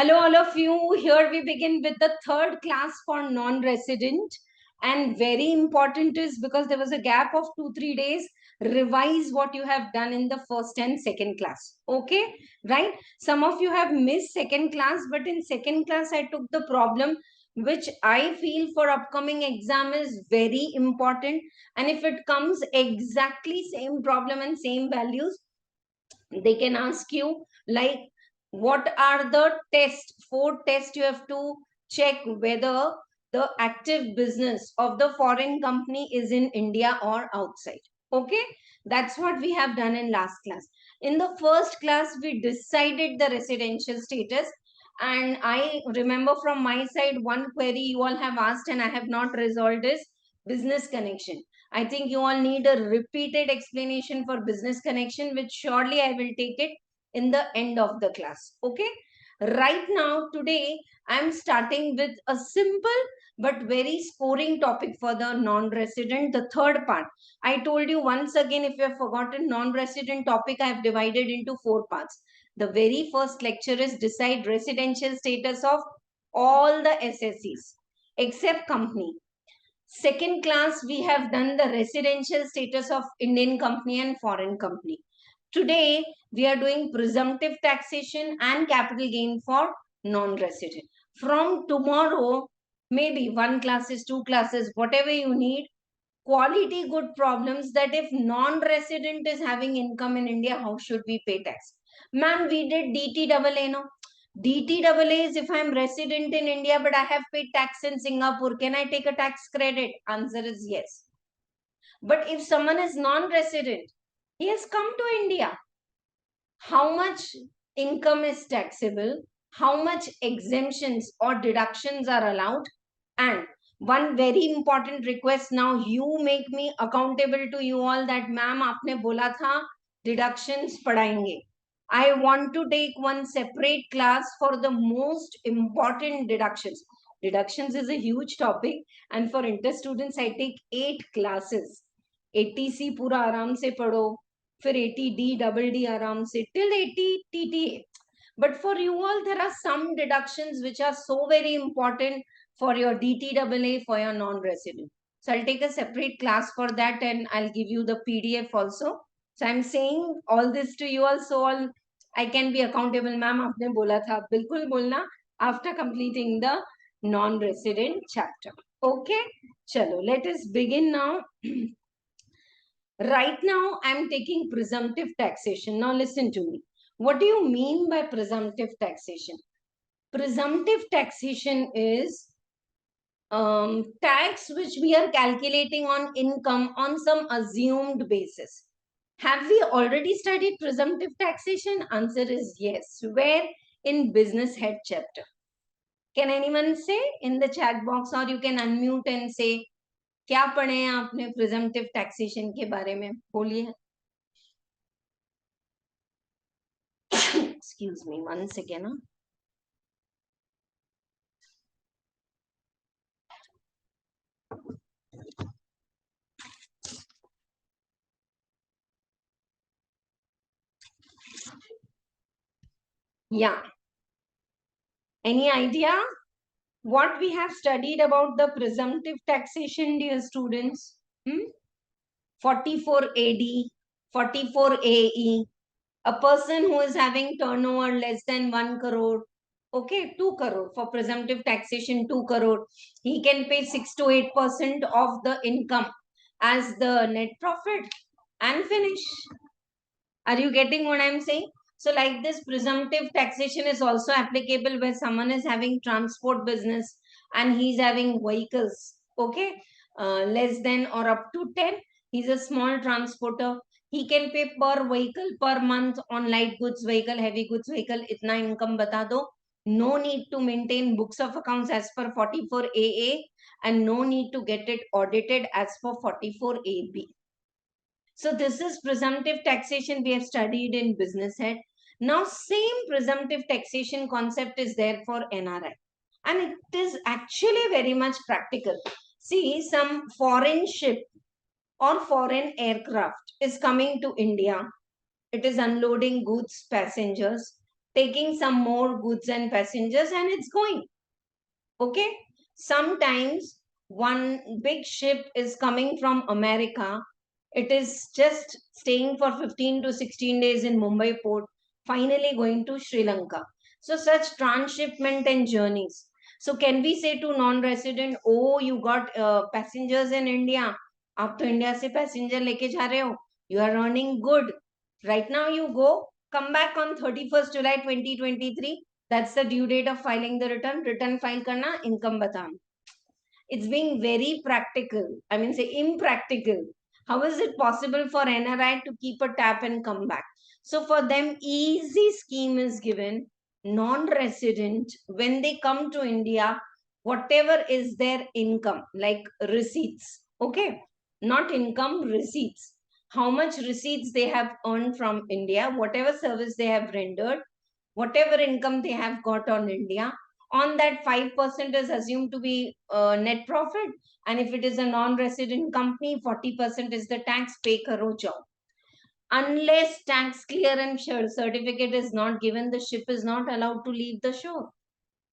Hello, all of you. Here we begin with the third class for non-resident. And very important is because there was a gap of 2-3 days, revise what you have done in the first and second class. Okay, right? Some of you have missed second class, but in second class, I took the problem which I feel for upcoming exam is very important. And if it comes exactly same problem and same values, they can ask you like what are the four tests you have to check whether the active business of the foreign company is in India or outside. Okay, that's what we have done in last class. In the first class we decided the residential status, and I remember from my side one query you all have asked and I have not resolved is business connection. I think you all need a repeated explanation for business connection, which surely I will take it in the end of the class. Okay. Right now, today, I'm starting with a simple but very scoring topic for the non-resident, the third part. I told you once again, if you have forgotten non-resident topic, I have divided into 4 parts. The very first lecture is decide residential status of all the SSCs except company. Second class, we have done the residential status of Indian company and foreign company. Today, we are doing presumptive taxation and capital gain for non-resident. From tomorrow, maybe 1 classes, 2 classes, whatever you need, quality good problems that if non-resident is having income in India, how should we pay tax? Ma'am, we did DTAA, no? DTAA is if I'm resident in India, but I have paid tax in Singapore, can I take a tax credit? Answer is yes. But if someone is non-resident, he has come to India, how much income is taxable? How much exemptions or deductions are allowed? And one very important request now, you make me accountable to you all that ma'am आपने बोला था deductions पढ़ाएंगे. I want to take one separate class for the most important deductions. Deductions is a huge topic, and for inter students I take 8 classes. 80C पूरा आराम से पढ़ो, फिर 80D double D आराम से till 80 TTA. But for you all, there are some deductions which are so very important for your DTAA, for your non-resident. So I'll take a separate class for that and I'll give you the PDF also. So I'm saying all this to you all, so all I can be accountable. Ma'am, आपने बोला था, बिल्कुल बोलना after completing the non-resident chapter. Okay, chalo, let us begin now. Right now, I'm taking presumptive taxation. Now listen to me. What do you mean by presumptive taxation? Presumptive taxation is tax which we are calculating on income on some assumed basis. Have we already studied presumptive taxation? Answer is yes. Where? In business head chapter. Can anyone say in the chat box, or you can unmute and say, क्या पढ़े हैं आपने presumptive taxation के बारे में? बोलिए. Excuse me, one second. Yeah. Any idea what we have studied about the presumptive taxation, dear students? 44 AD, 44 AE. A person who is having turnover less than 1 crore, okay, 2 crore for presumptive taxation, 2 crore, he can pay 6 to 8% of the income as the net profit and finish. Are you getting what I'm saying? So like this, presumptive taxation is also applicable where someone is having transport business and he's having vehicles, okay, less than or up to 10. He's a small transporter. He can pay per vehicle per month on light goods vehicle, heavy goods vehicle, itna income bata do. No need to maintain books of accounts as per 44 AA and no need to get it audited as per 44 AB. So this is presumptive taxation we have studied in business head. Now same presumptive taxation concept is there for NRI. And it is actually very much practical. See, some foreign ship or foreign aircraft is coming to India. It is unloading goods, passengers. taking some more goods and passengers, and it's going. Okay. Sometimes one big ship is coming from America. It is just staying for 15 to 16 days in Mumbai port, finally going to Sri Lanka. So such transshipment and journeys. So can we say to non-resident, oh, you got passengers in India, आप तो India से passenger लेके जा रहे हो, you are earning good, right now you go, come back on 31st July 2023, that's the due date of filing the return file karna, income batana. It's being very practical. I mean, say impractical. How is it possible for NRI to keep a tap and come back? So for them, easy scheme is given. Non-resident, when they come to India, whatever is their income, like receipts, okay, not income, receipts. How much receipts they have earned from India, whatever service they have rendered, whatever income they have got on India, on that 5% is assumed to be net profit, and if it is a non-resident company, 40% is the tax, pay karo jao. Unless tax clearance certificate is not given, the ship is not allowed to leave the shore.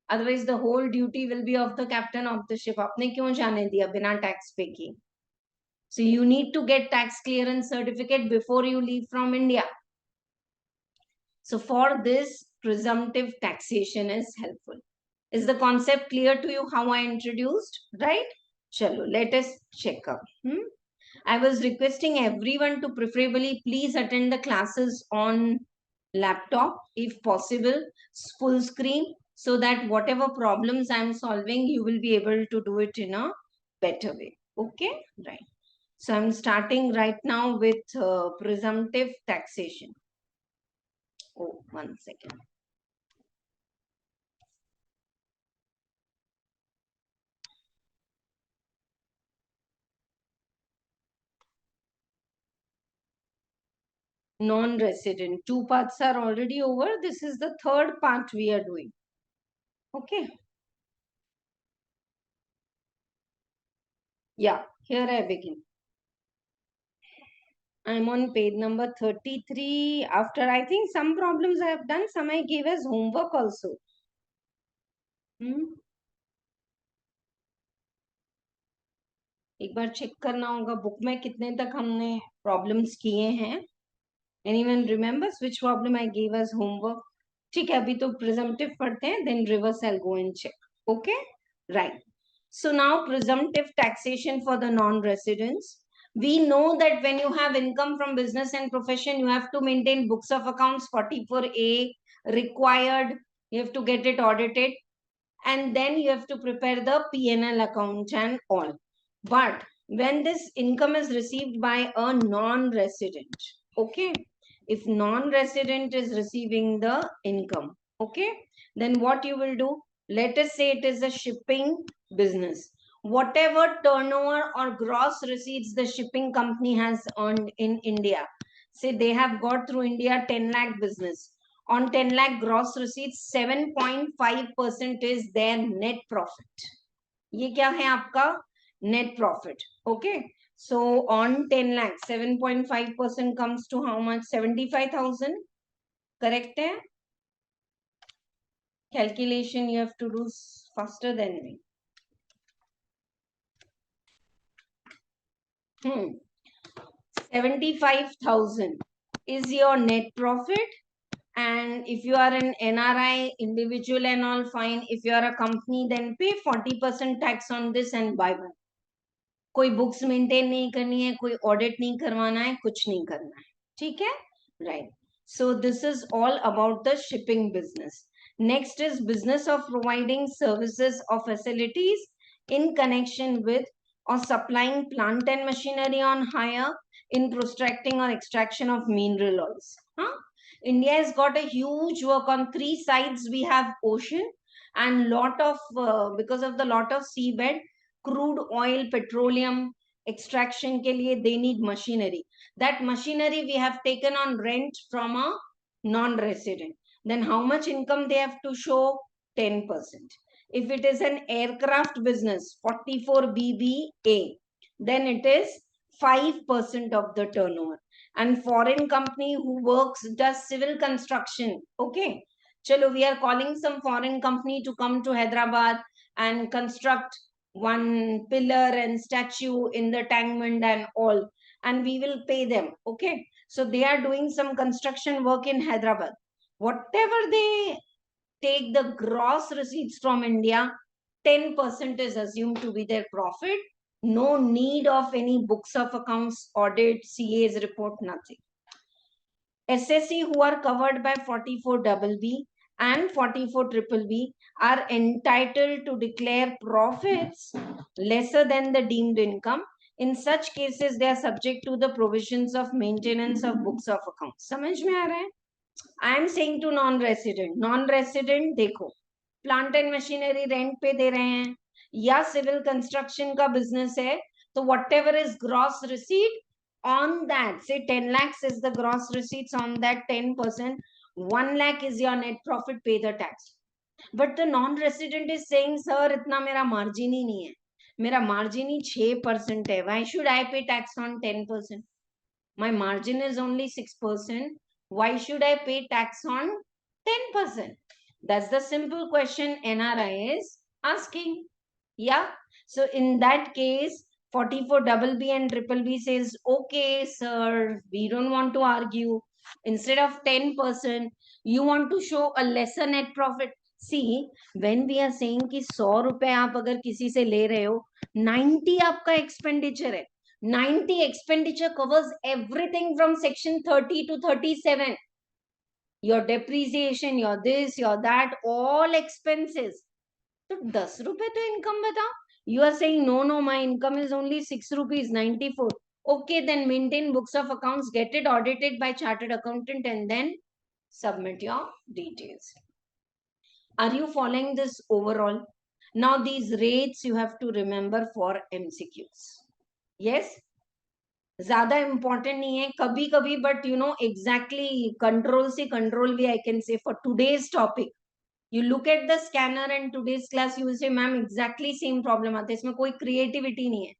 Otherwise the whole duty will be of the captain of the ship. Apne kyun jaane diya bina tax pay ki? So you need to get tax clearance certificate before you leave from India. So for this, presumptive taxation is helpful. Is the concept clear to you how I introduced? Right? Chalo, let us check up. I was requesting everyone to preferably please attend the classes on laptop, if possible, full screen, so that whatever problems I'm solving, you will be able to do it in a better way. Okay? Right. So I'm starting right now with presumptive taxation. Oh, 1 second. Non-resident. 2 parts are already over. This is the third part we are doing. Okay. Yeah, here I begin. I'm on page number 33. After, I think some problems I have done, some I gave as homework also. एक बार check करना होगा book में कितने तक हमने problems किए हैं. Anyone remembers which problem I gave as homework? ठीक है, अभी तो presumptive पढ़ते हैं, then reverse I'll go and check. Okay, right. So now presumptive taxation for the non-residents. We know that when you have income from business and profession, you have to maintain books of accounts 44A required. You have to get it audited, and then you have to prepare the P&L account and all. But when this income is received by a non-resident, okay, if non-resident is receiving the income, okay, then what you will do, let us say it is a shipping business. Whatever turnover or gross receipts the shipping company has earned in India, say they have got through India 10 lakh business. On 10 lakh gross receipts, 7.5% is their net profit. ये क्या है आपका net profit. Okay. So on 10 lakh, 7.5% comes to how much? 75,000. Correct hai? Calculation you have to do faster than me. 75,000 is your net profit. And if you are an NRI, individual and all, fine. If you are a company, then pay 40% tax on this and buy one. कोई books maintain नहीं करनी है, कोई audit नहीं करवाना है, कुछ नहीं करना है. ठीक है? Right. So this is all about the shipping business. Next is business of providing services or facilities in connection with or supplying plant and machinery on hire in prospecting or extraction of mineral oils. India has got a huge work on 3 sides. We have ocean and lot of because of the lot of seabed, crude oil, petroleum extraction के लिए they need machinery. That machinery we have taken on rent from a non-resident. Then how much income they have to show? 10%. If it is an aircraft business, 44 BBA, then it is 5% of the turnover. And foreign company who works, does civil construction, okay, chalo, we are calling some foreign company to come to Hyderabad and construct one pillar and statue in the Tangmund and all, and we will pay them. Okay, so they are doing some construction work in Hyderabad. Whatever they take the gross receipts from India, 10% is assumed to be their profit. No need of any books of accounts, audit, CA's report, nothing. SSC who are covered by 44BB and 44BBB are entitled to declare profits lesser than the deemed income. In such cases, they are subject to the provisions of maintenance of books of accounts. समझ में आ रहा है? I am saying to non-resident देखो, plant and machinery rent पे दे रहे हैं या civil construction का बिजनेस है, तो whatever is gross receipt on that, say 10 lakhs is the gross receipts, on that 10%, 1 lakh is your net profit, pay the tax. But the non-resident is saying, sir, इतना मेरा margin ही नहीं है, मेरा margin ही 6% है, why should I pay tax on 10%? My margin is only 6%. Why should I pay tax on 10%? That's the simple question NRI is asking. Yeah. So in that case, 44BB and BBB says, okay, sir, we don't want to argue. Instead of 10%, you want to show a lesser net profit. See, when we are saying कि 100 रुपए आप अगर किसी से ले रहे हो, 90 आपका expenditure है. 90 expenditure covers everything from section 30 to 37. Your depreciation, your this, your that, all expenses. So 10 रुपए तो income बताओ. You are saying no, my income is only 6 rupees 94. Okay, then maintain books of accounts, get it audited by chartered accountant, and then submit your details. Are you following this overall? Now these rates you have to remember for MCQs. Yes. ज्यादा important नहीं है कभी कभी, but you know exactly control से control भी I can say for today's topic. You look at the scanner and today's class, you will say, ma'am, exactly same problem आता है, इसमें कोई creativity नहीं है.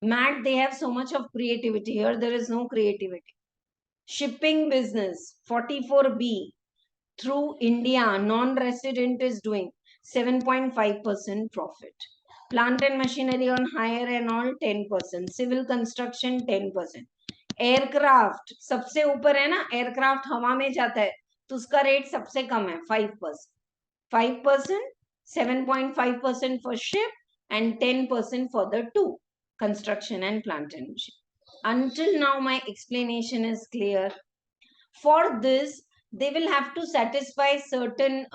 Math, they have so much of creativity. Here, there is no creativity. Shipping business, 44B, through India, non-resident is doing 7.5% profit. Plant and machinery on hire and all 10%. Civil construction 10%. Aircraft सबसे ऊपर है ना, aircraft हवा में जाता है तो उसका रेट सबसे कम है 5%. 5%, 7.5% for ship, and 10% for the two, construction and plant and machine. Until now, my explanation is clear. For this, they will have to satisfy certain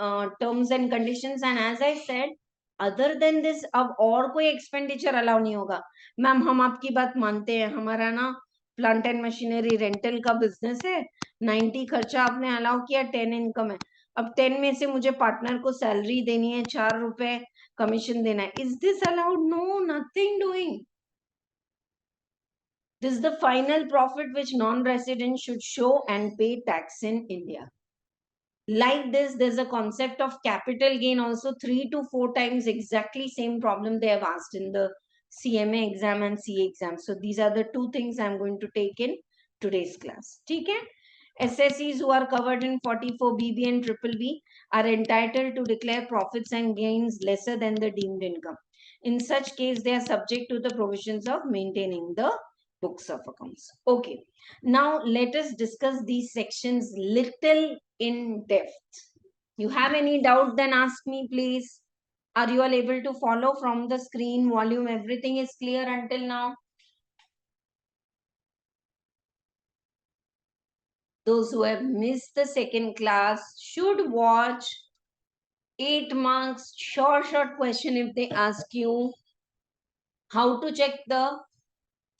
terms and conditions, and as I said, other than this अब और कोई expenditure allow नहीं होगा. Ma'am, हम आपकी बात मानते हैं, हमारा ना प्लांट एंड मशीनरी रेंटल का बिजनेस है, 90 खर्चा आपने अलाउ किया, 10 इनकम है, अब 10 में से मुझे पार्टनर को सैलरी देनी है, 4 रुपए कमीशन देना है. Is this allowed? No, nothing doing. This is the final profit which non-resident should show and pay tax in India. Like this, there's a concept of capital gain also, 3 to 4 times exactly same problem they have asked in the CMA exam and CA exam. So these are the two things I'm going to take in today's class. Okay? SSEs who are covered in 44BB and BBB are entitled to declare profits and gains lesser than the deemed income. In such case, they are subject to the provisions of maintaining the books of accounts. Okay, now let us discuss these sections little in depth. You have any doubt, then ask me, please. Are you all able to follow from the screen? Volume, everything is clear until now? Those who have missed the second class should watch. 8 marks, short question if they ask you how to check the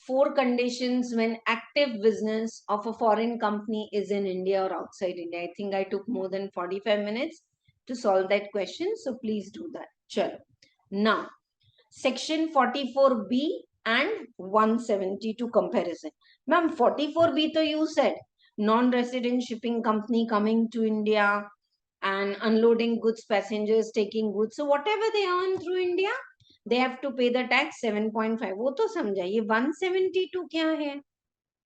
4 conditions when active business of a foreign company is in India or outside India. I think I took more than 45 minutes to solve that question. So please do that. Chalo. Now, section 44B and 172 comparison. Ma'am, 44B to you said non-resident shipping company coming to India and unloading goods, passengers taking goods. So whatever they earn through India, they have to pay the tax 7.5. वो तो समझा. ये 172 क्या है?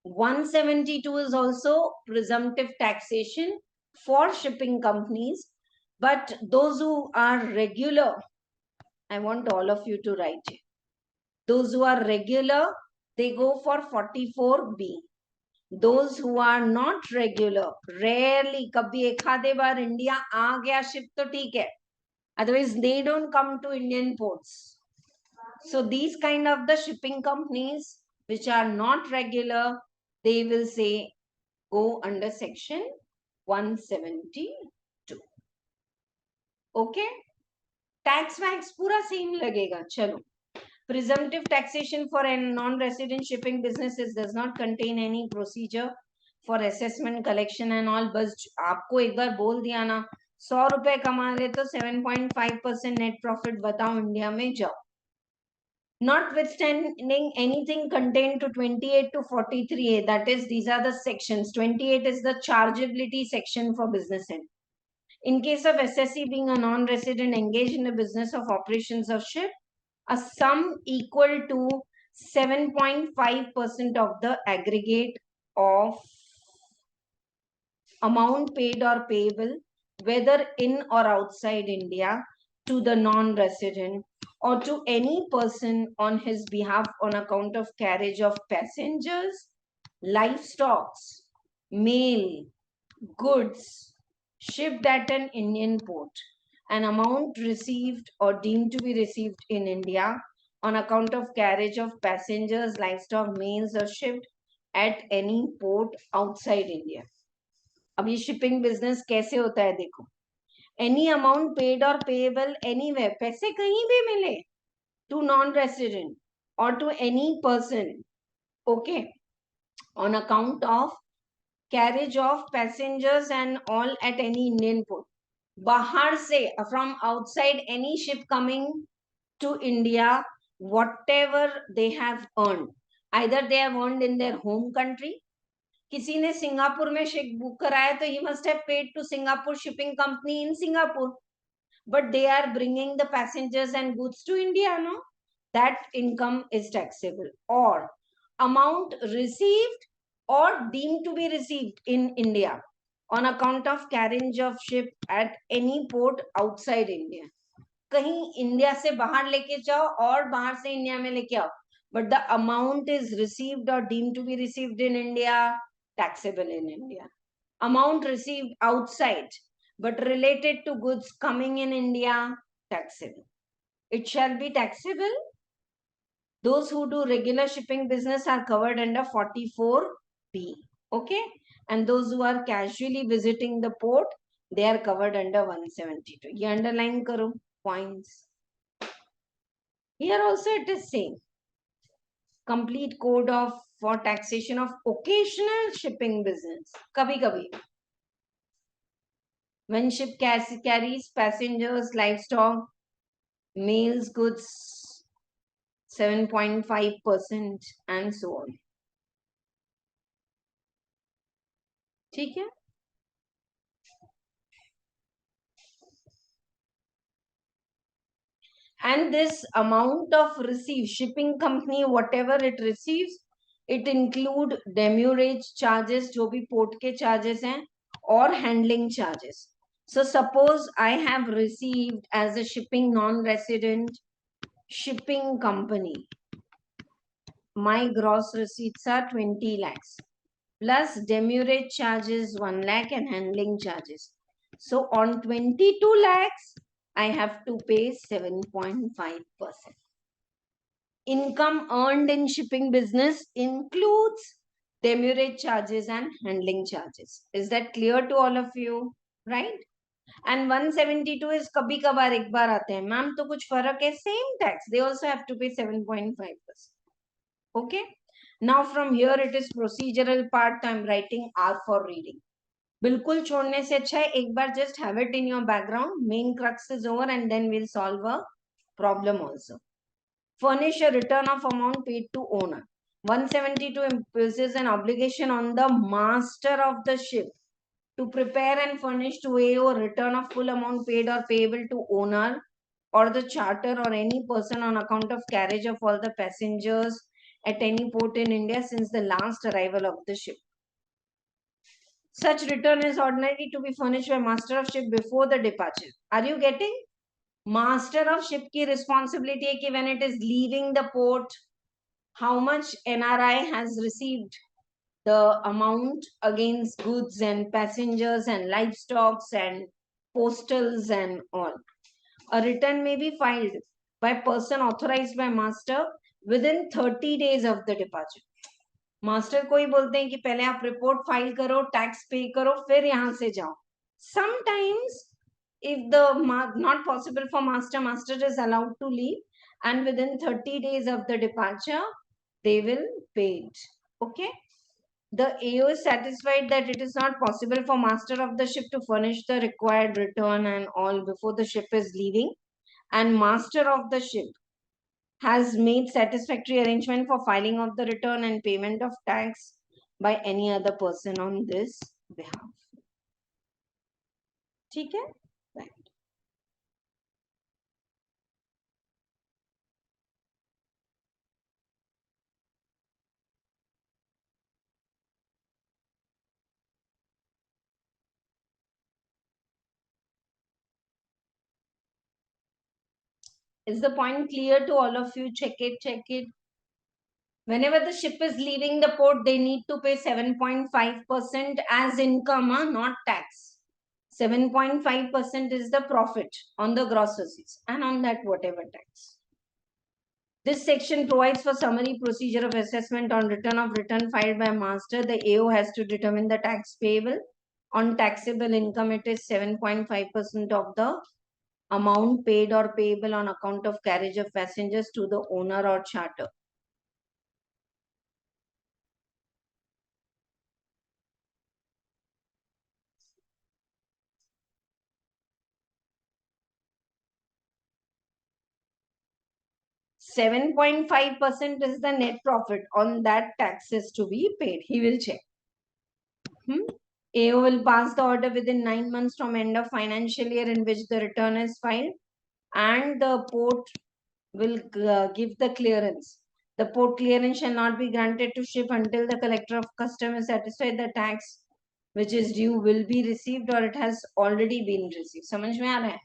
172 is also presumptive taxation for shipping companies But those who are regular, I want all of you to write it. Those who are regular, they go for 44B. Those who are not regular, rarely, kabhi ekhade baar India aa gaya ship to theek hai. Otherwise, they don't come to Indian ports. So these kind of the shipping companies which are not regular, they will say go under section 172. Okay? Tax wax पूरा same लगेगा. चलो. Presumptive taxation for a non-resident shipping businesses does not contain any procedure for assessment, collection and all. बस आपको एक बार बोल दिया ना, 100 रुपए कमा ले तो 7.5% net profit बताओ इंडिया में जाओ. Notwithstanding anything contained to 28 to 43A, that is, these are the sections. 28 is the chargeability section for business end. In case of SSE being a non-resident engaged in the business of operations of ship, a sum equal to 7.5% of the aggregate of amount paid or payable, whether in or outside India, to the non-resident or to any person on his behalf on account of carriage of passengers, livestock, mail, goods shipped at an Indian port, an amount received or deemed to be received in India on account of carriage of passengers, livestock, mails or shipped at any port outside India. अब ये shipping business कैसे होता है देखो. Any amount paid और payable anywhere, पैसे कहीं भी मिले टू नॉन रेसिडेंट और to any person, okay, on account of carriage of passengers and all at any Indian port. Bahar se, from outside any ship coming to India, whatever they have earned, either they have earned in their home country. किसी ने Singapore में ship book कराया तो he must have paid to Singapore shipping company in Singapore, but they are bringing the passengers and goods to India, no? That income is taxable. Or amount received or deemed to be received in India on account of carriage of ship at any port outside India. कहीं India से बाहर लेके जाओ और बाहर से India में लेके आओ, but the amount is received or deemed to be received in India, taxable in India. Amount received outside but related to goods coming in India, taxable. It shall be taxable. Those who do regular shipping business are covered under 44B. Okay? And those who are casually visiting the port, they are covered under 172. You underline karo points. Here also it is same. Complete code of for taxation of occasional shipping business. Kabhi kabhi. When ship carries passengers, livestock, mails, goods, 7.5% and so on. ठीक है? And this amount of receive, shipping company, whatever it receives, it include demurrage charges, जो भी port के charges हैं, or handling charges. So suppose I have received as a shipping non-resident shipping company, my gross receipts are 20 lakhs plus demurrage charges 1 lakh and handling charges. So on 22 lakhs, I have to pay 7.5%. Income earned in shipping business includes demurrage charges and handling charges. Is that clear to all of you? Right? And 172 is kabhi kabar ek baar aate hain. Ma'am, to kuch farak hai? Same tax. They also have to pay 7.5%. Okay? Now from here it is procedural part. I am writing R for reading. बिल्कुल छोड़ने से अच्छा है एक बार just have it in your background. Main crux is over and then we'll solve a problem also. Furnish a return of amount paid to owner. 172 imposes an obligation on the master of the ship to prepare and furnish to AO a return of full amount paid or payable to owner or the charter or any person on account of carriage of all the passengers at any port in India since the last arrival of the ship. Such return is ordinary to be furnished by master of ship before the departure. Are you getting? Master of ship की responsibility है कि when it is leaving the port, how much NRI has received, the amount against goods and passengers and livestock and postals and all. A return may be filed by person authorized by master within 30 days of the departure. Master को ही बोलते हैं कि पहले आप report file करो, tax pay करो, फिर यहां से जाओ. Sometimes if the not possible for master is allowed to leave, and within 30 days of the departure they will pay it. Okay, the AO is satisfied that it is not possible for master of the ship to furnish the required return and all before the ship is leaving, and master of the ship has made satisfactory arrangement for filing of the return and payment of tax by any other person on this behalf. ठीक है? Right. Is the point clear to all of you? Check it, check it. Whenever the ship is leaving the port, they need to pay 7.5% as income, not tax. 7.5% is the profit on the gross receipts, and on that whatever tax. This section provides for summary procedure of assessment on return of return filed by master. The AO has to determine the tax payable. On taxable income, it is 7.5% of the amount paid or payable on account of carriage of passengers to the owner or charter. %7.5% is the net profit. On that, taxes to be paid. He will check. AO will pass the order within 9 months from end of financial year in which the return is filed, and the port will give the clearance. The port clearance shall not be granted to ship until the collector of custom is satisfied the tax which is due will be received or it has already been received. समझ में आ रहा है?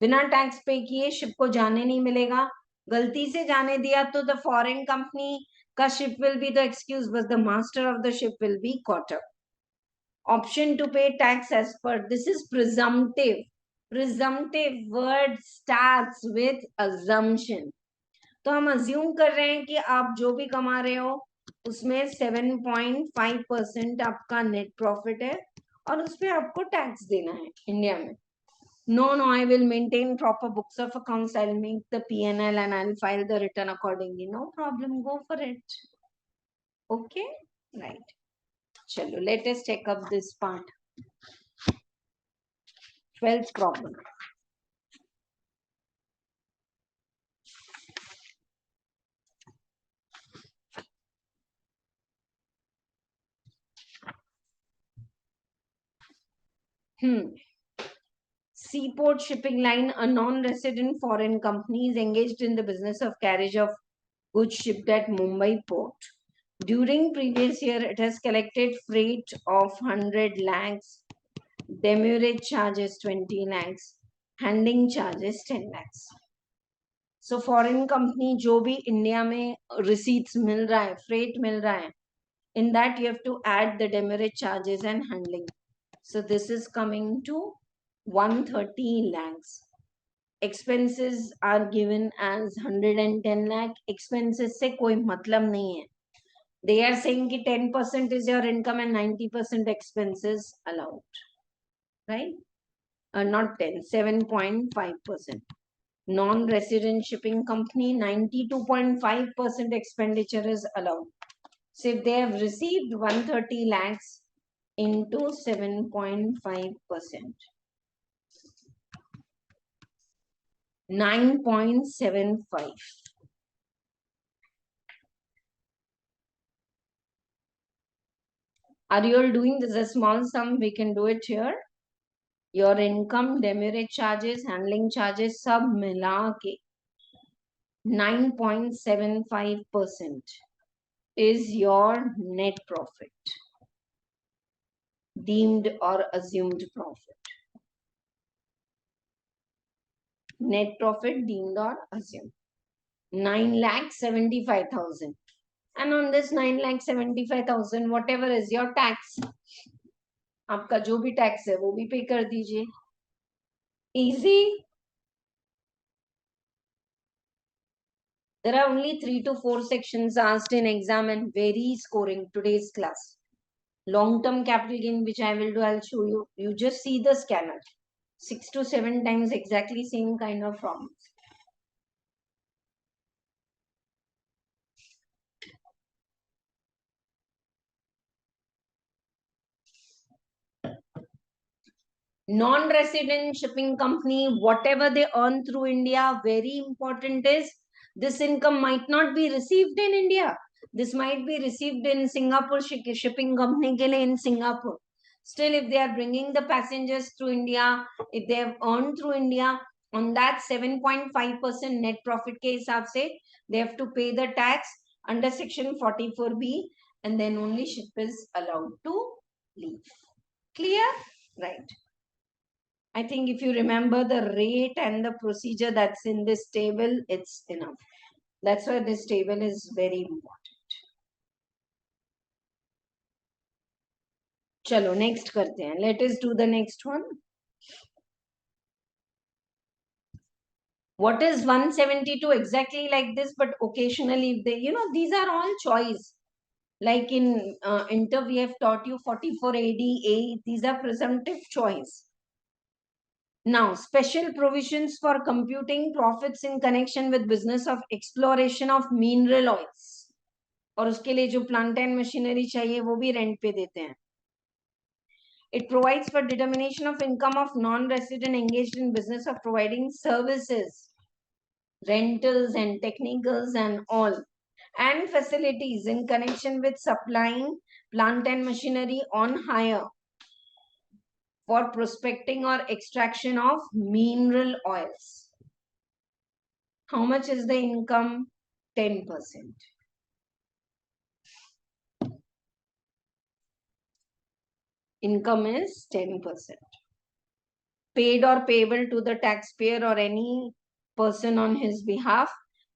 बिना tax पे किए ship को जाने नहीं मिलेगा. गलती से जाने दिया तो the foreign company का ship will be the excuse, but the master of the ship will be caught up. Option to pay tax as per. This is presumptive. Presumptive word starts with assumption. तो हम assume कर रहे हैं कि आप जो भी कमा रहे हो उसमें 7.5% आपका नेट प्रॉफिट है और उस पर आपको टैक्स देना है इंडिया में. No, I will maintain proper books of accounts. I'll make the P&L and I'll file the return accordingly. No problem. Go for it. Okay? Right. Chalo, let us take up this part. 12th problem. Seaport Shipping Line, a non-resident foreign company, is engaged in the business of carriage of goods shipped at Mumbai port. During previous year, it has collected freight of 100 lakhs, demurrage charges 20 lakhs, handling charges 10 lakhs. So foreign company जो भी India में receipts मिल रहा है, freight मिल रहा है, in that you have to add the demurrage charges and handling. So this is coming to 130 lakhs. Expenses are given as 110 lakh. Expenses से कोई मतलब नहीं है. They are saying कि 10% is your income and 90% expenses allowed. Right? Not 10, 7.5%. Non-resident shipping company, 92.5% expenditure is allowed. So if they have received 130 lakhs into 7.5%, 9.75. Are you all doing this? A small sum, we can do it here. Your income, demurrage charges, handling charges, sub mila ke 9.75% is your net profit. deemed or assumed profit. Net profit deemed or assumed. 9,75,000. And on this 9,75,000, whatever is your tax, आपका जो भी tax है वो भी पे कर दीजिए. Easy. There are only 3 to 4 sections asked in exam and very scoring today's class. Long-term capital gain, which I will do, I'll show you. You just see the scanner. 6 to 7 times exactly same kind of problems. Non-resident shipping company, whatever they earn through India, very important is this income might not be received in India. This might be received in Singapore, shipping company ke liye in Singapore. Still, if they are bringing the passengers through India, if they have earned through India, on that 7.5% net profit ke hisab se, they have to pay the tax under section 44B, and then only ship is allowed to leave. Clear? Right. I think if you remember the rate and the procedure that's in this table, it's enough. That's why this table is very important. Chalo, next karte hain. Let us do the next one. What is 172? Exactly like this, but occasionally they, these are all choice. Like in Inter, we have taught you 44 ADA. These are presumptive choice. Now, special provisions for computing profits in connection with business of exploration of mineral oils. और उसके लिए जो plant and machinery चाहिए वो भी rent पे देते हैं. It provides for determination of income of non-resident engaged in business of providing services, rentals and technicals and all, and facilities in connection with supplying plant and machinery on hire for prospecting or extraction of mineral oils. How much is the income? 10%. Income is 10%. Paid or payable to the taxpayer or any person on his behalf,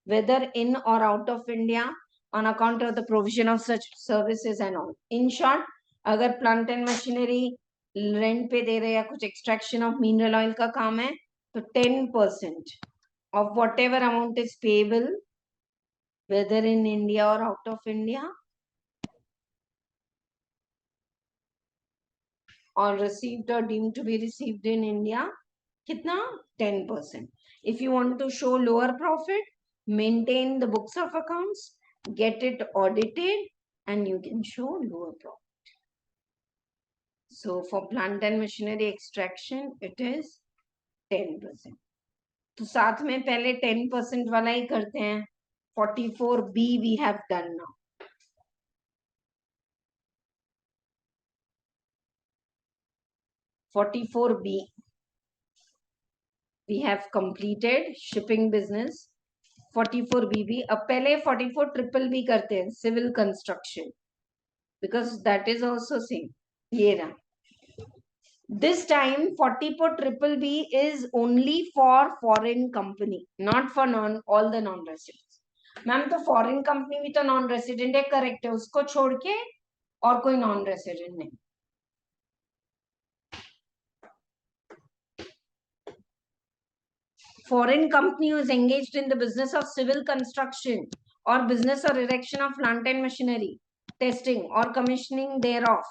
whether in or out of India, on account of the provision of such services and all. In short, अगर plant and machinery rent पे दे रहे या कुछ extraction of mineral oil का काम है, तो 10% of whatever amount is payable, whether in India or out of India, or received or deemed to be received in India, kitna? 10%. If you want to show lower profit, maintain the books of accounts, get it audited, and you can show lower profit. So for plant and machinery extraction, it is 10%. तो साथ में पहले 10% वाला ही करते हैं. 44B we have done now. 44B. We have completed shipping business. 44BB. अब पहले 44BBB करते हैं, civil construction, because that is also same. ये रहा. This time 44BBB is only for foreign company, not for all the non-residents. Ma'am तो foreign company भी तो non-resident है, correct है, उसको छोड़ के और कोई non-resident नहीं. Foreign company who is engaged in the business of civil construction or business or erection of plant and machinery, testing or commissioning thereof,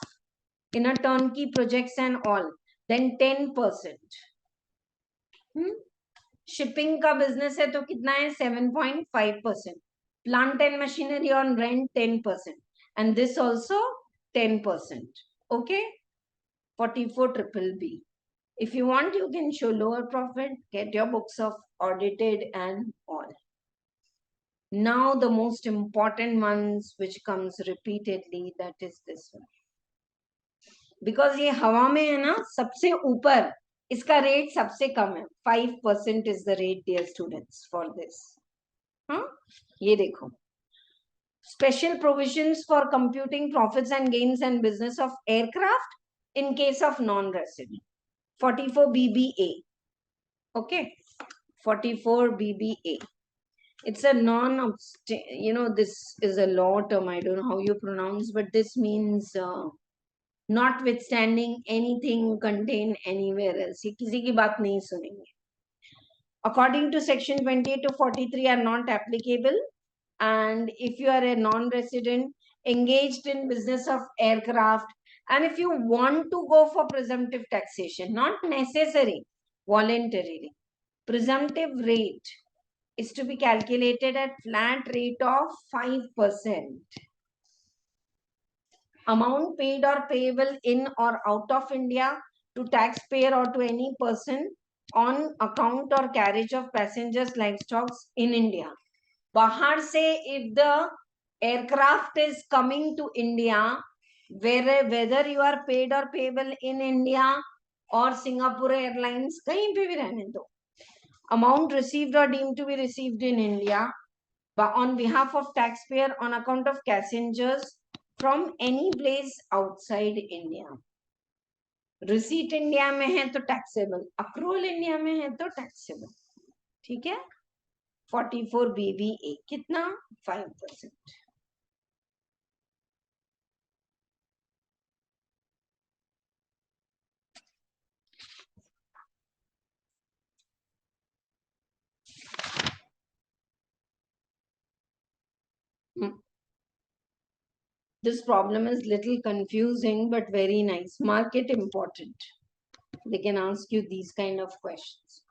in a turnkey projects and all, then 10%. Shipping का business है तो कितना है? 7.5%. Plant and machinery on rent 10%, and this also 10%. Okay, 44BBB. If you want, you can show lower profit, get your books of audited and all. Now the most important ones which comes repeatedly, that is this one. Because ये हवा में है ना, सबसे ऊपर, इसका rate सबसे कम है. 5% is the rate, dear students, for this. हाँ, ये देखो. Special provisions for computing profits and gains and business of aircraft in case of non-resident. 44 BBA. Okay, 44 BBA. It's a this is a law term. I don't know how you pronounce, but this means notwithstanding anything contained anywhere else. ये किसी की बात नहीं सुनेंगे. According to section 28 to 43 are not applicable. And if you are a non-resident engaged in business of aircraft, and if you want to go for presumptive taxation, not necessary, voluntarily, presumptive rate is to be calculated at flat rate of 5%. Amount paid or payable in or out of India to taxpayer or to any person on account or carriage of passengers livestock in India. Bahar say if the aircraft is coming to India, whether you are paid or payable in India or Singapore Airlines, kahin pe bhi rehne do. Amount received or deemed to be received in India but on behalf of taxpayer on account of passengers from any place outside India. Receipt India में है तो taxable, accrual India में है तो taxable. ठीक है? 44 BBA कितना? 5%. This problem is little confusing but very nice. Mark it important. They can ask you these kind of questions.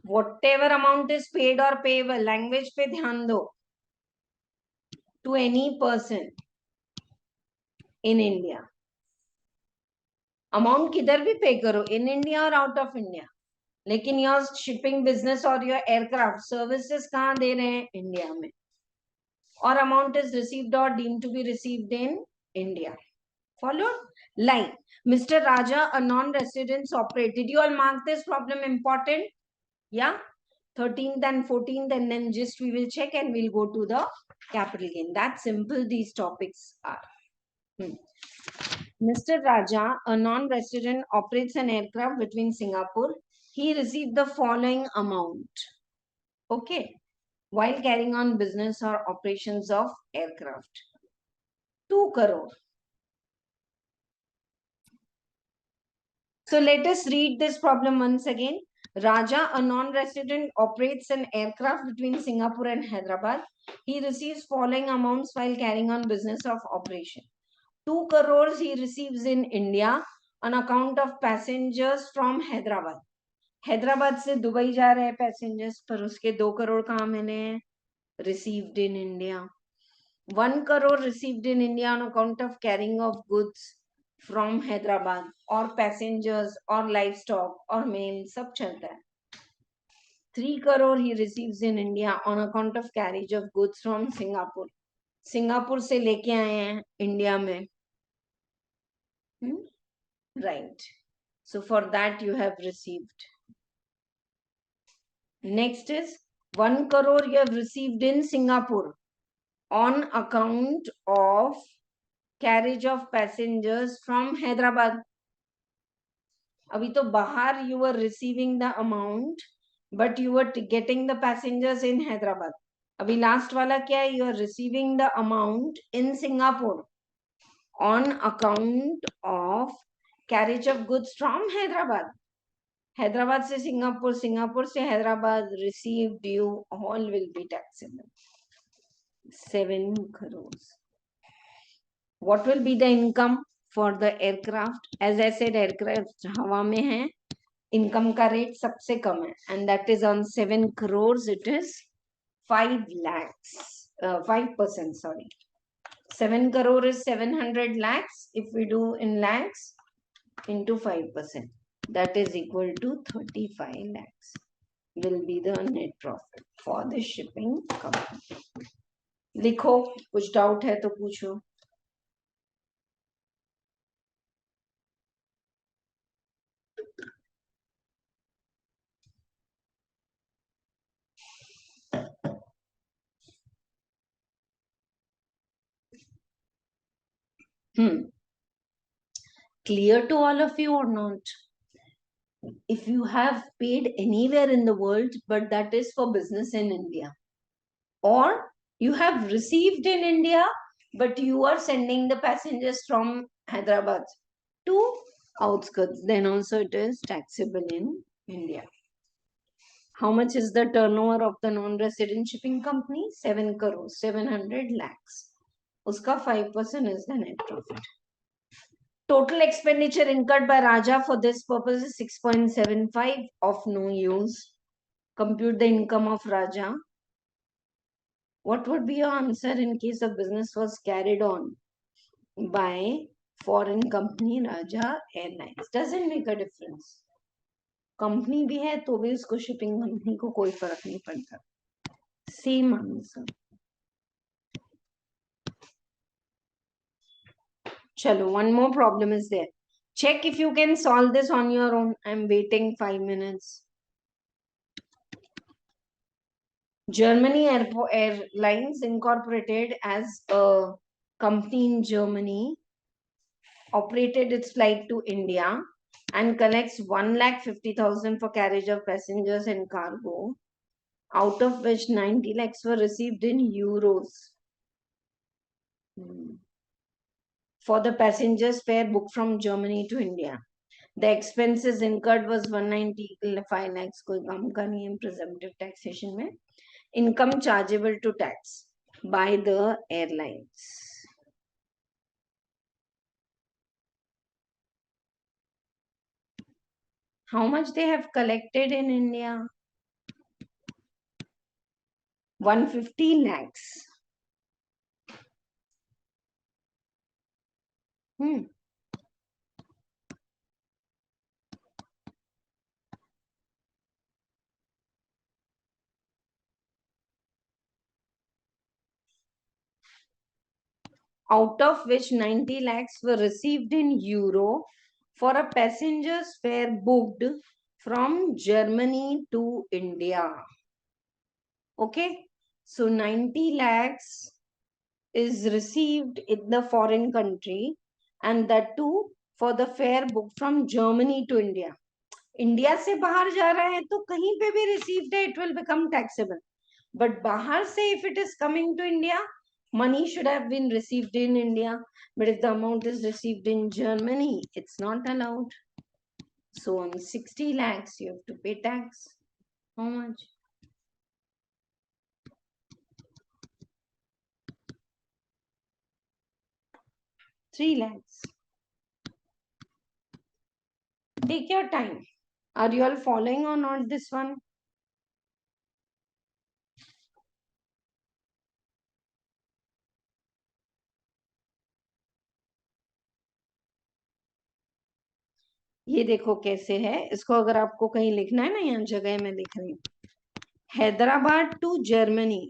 Whatever amount is paid or payable, language पे ध्यान दो. To any person in India. Amount किधर भी pay करो, in India or out of India. लेकिन your shipping business or your aircraft services कहाँ दे रहे हैं? India में. Or amount is received or deemed to be received in India. Followed? Line. Mr. Raja, a non-resident operator. Did you all mark this problem important? Yeah? 13th and 14th, and then just we will check and we'll go to the capital gain. That simple these topics are. Mr. Raja, a non-resident, operates an aircraft between Singapore. He received the following amount. Okay. While carrying on business or operations of aircraft. 2 crore. So let us read this problem once again. Raja, a non-resident, operates an aircraft between Singapore and Hyderabad. He receives following amounts while carrying on business of operation. 2 crores he receives in India on account of passengers from Hyderabad. Hyderabad से Dubai जा रहे हैं passengers, पर उसके 2 crore कहाँ मिले हैं? Received in India. 1 crore received in India on account of carrying of goods from Hyderabad or passengers or livestock or mail, सब चलता है. 3 crore he receives in India on account of carriage of goods from Singapore. Singapore से लेके आए हैं India में. Right. So for that you have received. Next is 1 crore you have received in Singapore on account of carriage of passengers from Hyderabad. अभी तो बाहर you were receiving the amount, but you were getting the passengers in Hyderabad. अभी last वाला क्या है? You are receiving the amount in Singapore on account of carriage of goods from Hyderabad. Hyderabad से Singapore, Singapore से Hyderabad, received due, all will be taxable. 7 crores. What will be the income for the aircraft? As I said, aircraft हवा में है, income का rate सबसे कम है, and that is on 7 crores. It is 5 lakhs, 5%. Sorry, 7 crore is 700 lakhs. If we do in lakhs into 5%, that is equal to 35 lakhs. Will be the net profit for the shipping company. लिखो, कुछ doubt है तो पूछो. Clear to all of you or not? If you have paid anywhere in the world, but that is for business in India, or you have received in India, but you are sending the passengers from Hyderabad to outskirts, then also it is taxable in India. How much is the turnover of the non-resident shipping company? 7 crores, 700 lakhs. Uska 5% is the net profit. Total expenditure incurred by Raja for this purpose is 6.75 of no use. Compute the income of Raja. What would be your answer in case of business was carried on by foreign company Raja Airlines? Doesn't make a difference. Company भी है तो भी उसको shipping company को कोई फर्क नहीं पड़ता. Same answer. चलो, one more problem is there. Check if you can solve this on your own. I'm waiting 5 minutes. Germany Airlines Incorporated as a company in Germany operated its flight to India and collects 1,50,000 for carriage of passengers and cargo, out of which 90 lakhs were received in euros. For the passengers fare booked from Germany to India. The expenses incurred was 195 lakhs. कोई काम का नहीं है presumptive taxation में. Income chargeable to tax by the airlines. How much they have collected in India? 150 lakhs. Out of which 90 lakhs were received in euro for a passenger's fare booked from Germany to India. Okay, so 90 lakhs is received in the foreign country, and that too for the fare booked from Germany to India. India से बाहर जा रहा है तो कहीं पे भी received है, it will become taxable. But बाहर से if it is coming to India, money should have been received in India. But if the amount is received in Germany, it's not allowed. So on 60 lakhs, you have to pay tax. How much? 3 lakhs. Take your time. Are you all following or not this one? ये देखो कैसे है. इसको अगर आपको कहीं लिखना है ना, यहाँ जगह में लिख रही हूँ. Hyderabad to Germany.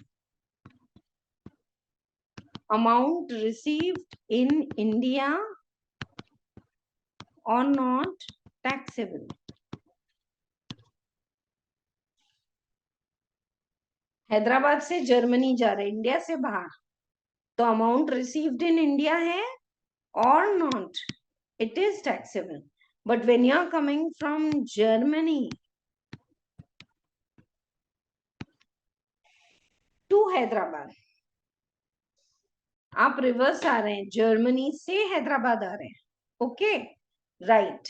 Amount received in India or not taxable. Hyderabad से जर्मनी जा रहे, इंडिया से बाहर, तो अमाउंट रिसीव्ड इन इंडिया है or not, it is taxable. But when you are coming from Germany to Hyderabad, आप रिवर्स आ रहे हैं, जर्मनी से हैदराबाद आ रहे हैं. Okay, right.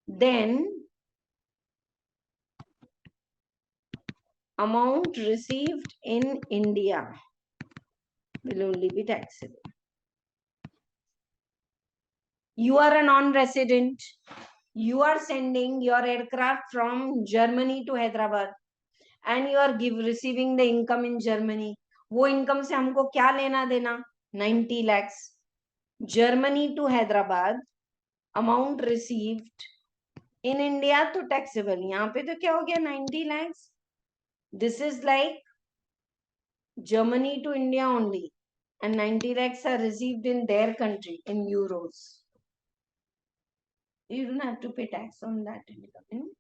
Then amount received in India will only be taxable. You are a non-resident. You are sending your aircraft from Germany to Hyderabad and you are receiving the income in Germany. वो income से हमको क्या लेना देना? 90 lakhs. Germany to Hyderabad, amount received in India तो taxable. यहाँ पे तो क्या हो गया? 90 lakhs. This is like Germany to India only, and 90 lakhs are received in their country in euros. You don't have to pay tax on that income.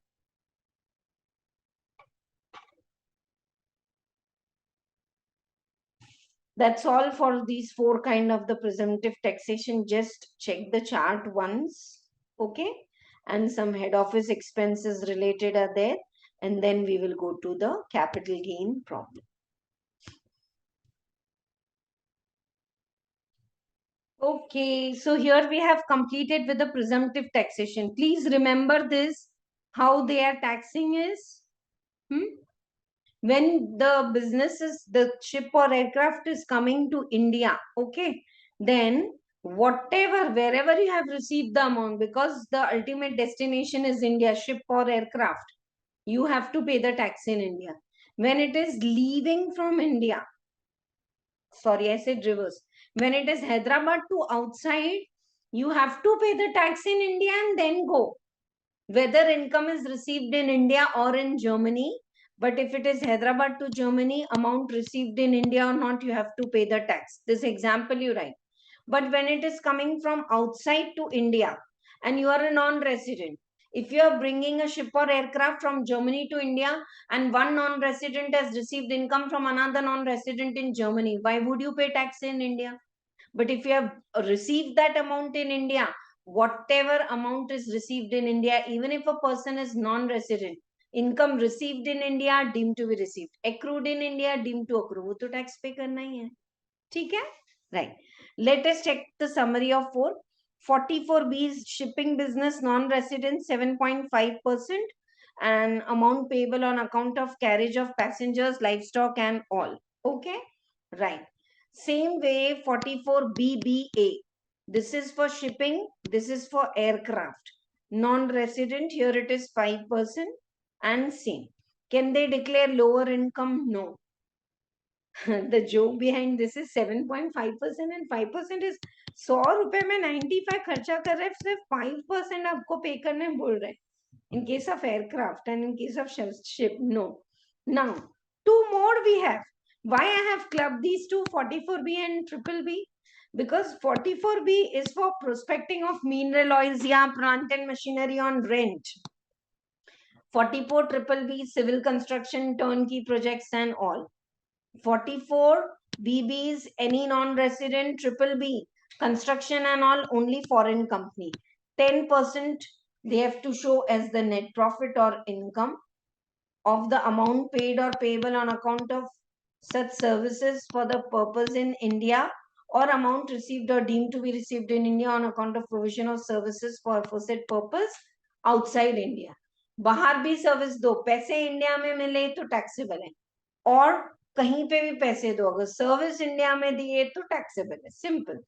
That's all for these 4 kind of the presumptive taxation. Just check the chart once. Okay, and some head office expenses related are there, and then we will go to the capital gain problem. Okay, so here we have completed with the presumptive taxation. Please remember this, how they are taxing is, when the business is, the ship or aircraft is coming to India, okay, then whatever, wherever you have received the amount, because the ultimate destination is India, ship or aircraft, you have to pay the tax in India. When it is leaving from India, sorry, I said reverse. When it is Hyderabad to outside, you have to pay the tax in India and then go. Whether income is received in India or in Germany, but if it is Hyderabad to Germany, amount received in India or not, you have to pay the tax. This example you write. But when it is coming from outside to India and you are a non-resident, if you are bringing a ship or aircraft from Germany to India and one non-resident has received income from another non-resident in Germany, why would you pay tax in India? But if you have received that amount in India, whatever amount is received in India, even if a person is non-resident, income received in India deemed to be received, accrued in India deemed to accrue, वो तो tax pay करना ही है, ठीक है? Right. Let us check the summary of 4. 44B is shipping business non-resident 7.5% and amount payable on account of carriage of passengers, livestock and all. Okay. Right. Same way 44BBA. This is for shipping. This is for aircraft. Non-resident, here it is 5% and same. Can they declare lower income? No. The joke behind this is 7.5% and 5% is 100 रुपए में 95 खर्चा कर रहे, सिर्फ 5% आपको पे करने बोल रहे. In case of aircraft and in case of ship, no. Now, two more we have. Why I have clubbed these two, 44B and triple B? Because 44B is for prospecting of mineral oils, yeah, plant and machinery on rent. 44 triple B, civil construction, turnkey projects and all. 44 BBs, any non-resident, triple B, construction and all, only foreign company. 10% they have to show as the net profit or income of the amount paid or payable on account of such services for the purpose in India, or amount received or deemed to be received in India on account of provision of services for said purpose outside India. बाहर भी service दो, पैसे India में मिले तो taxable है, और कहीं पे भी पैसे दो, अगर सर्विस इंडिया में दिए तो टैक्सेबल है, simple.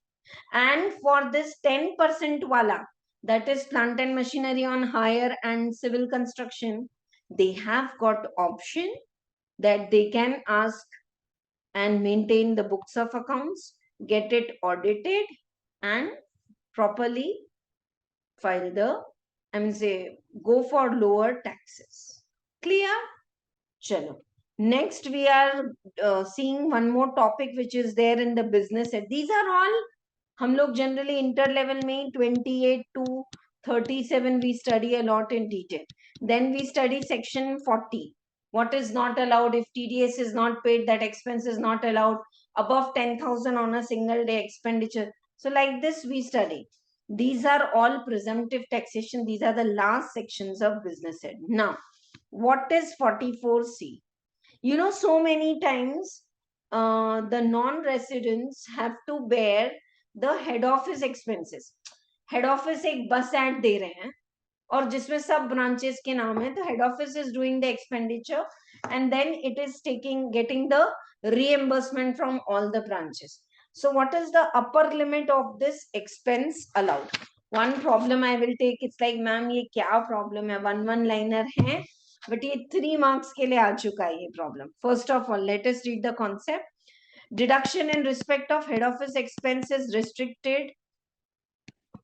And for this 10% wala, that is plant and machinery on hire and civil construction, they have got option that they can ask and maintain the books of accounts, get it audited and properly file the, I mean say, go for lower taxes. Clear? Chalo. Next we are seeing one more topic which is there in the business. These are all हम लोग generally inter level में 28 to 37 we study a lot in detail. Then we study section 40. What is not allowed? If TDS is not paid, that expense is not allowed. Above 10,000 on a single day expenditure. So like this we study. These are all presumptive taxation. These are the last sections of business head. Now, what is 44C? You know, so many times the non-residents have to bear the head office expenses. Head office एक बस add दे रहे हैं और जिसमें सब branches के नाम है, तो head office is doing the expenditure and then it is getting the reimbursement from all the branches. So what is the upper limit of this expense allowed? One problem I will take, it's like ma'am ये क्या problem है, one liner है, but ये 3 marks के लिए आ चुका है ये problem. First of all, let us read the concept. Deduction in respect of head office expense is restricted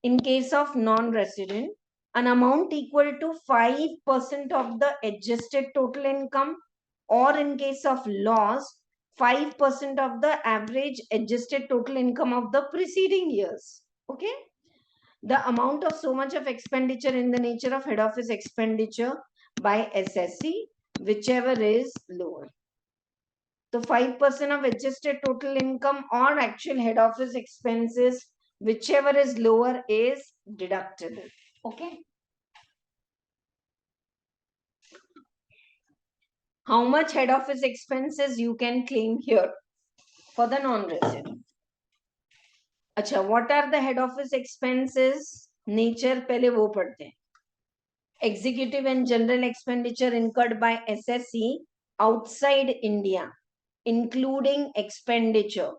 in case of non-resident. An amount equal to 5% of the adjusted total income, or in case of loss, 5% of the average adjusted total income of the preceding years. Okay. The amount of so much of expenditure in the nature of head office expenditure by SSC, whichever is lower. So 5% of adjusted total income or actual head office expenses, whichever is lower, is deductible. Okay. How much head office expenses you can claim here for the non-resident? अच्छा, what are the head office expenses? Nature पहले वो पढ़ते हैं. Executive and general expenditure incurred by SSE outside India, including expenditure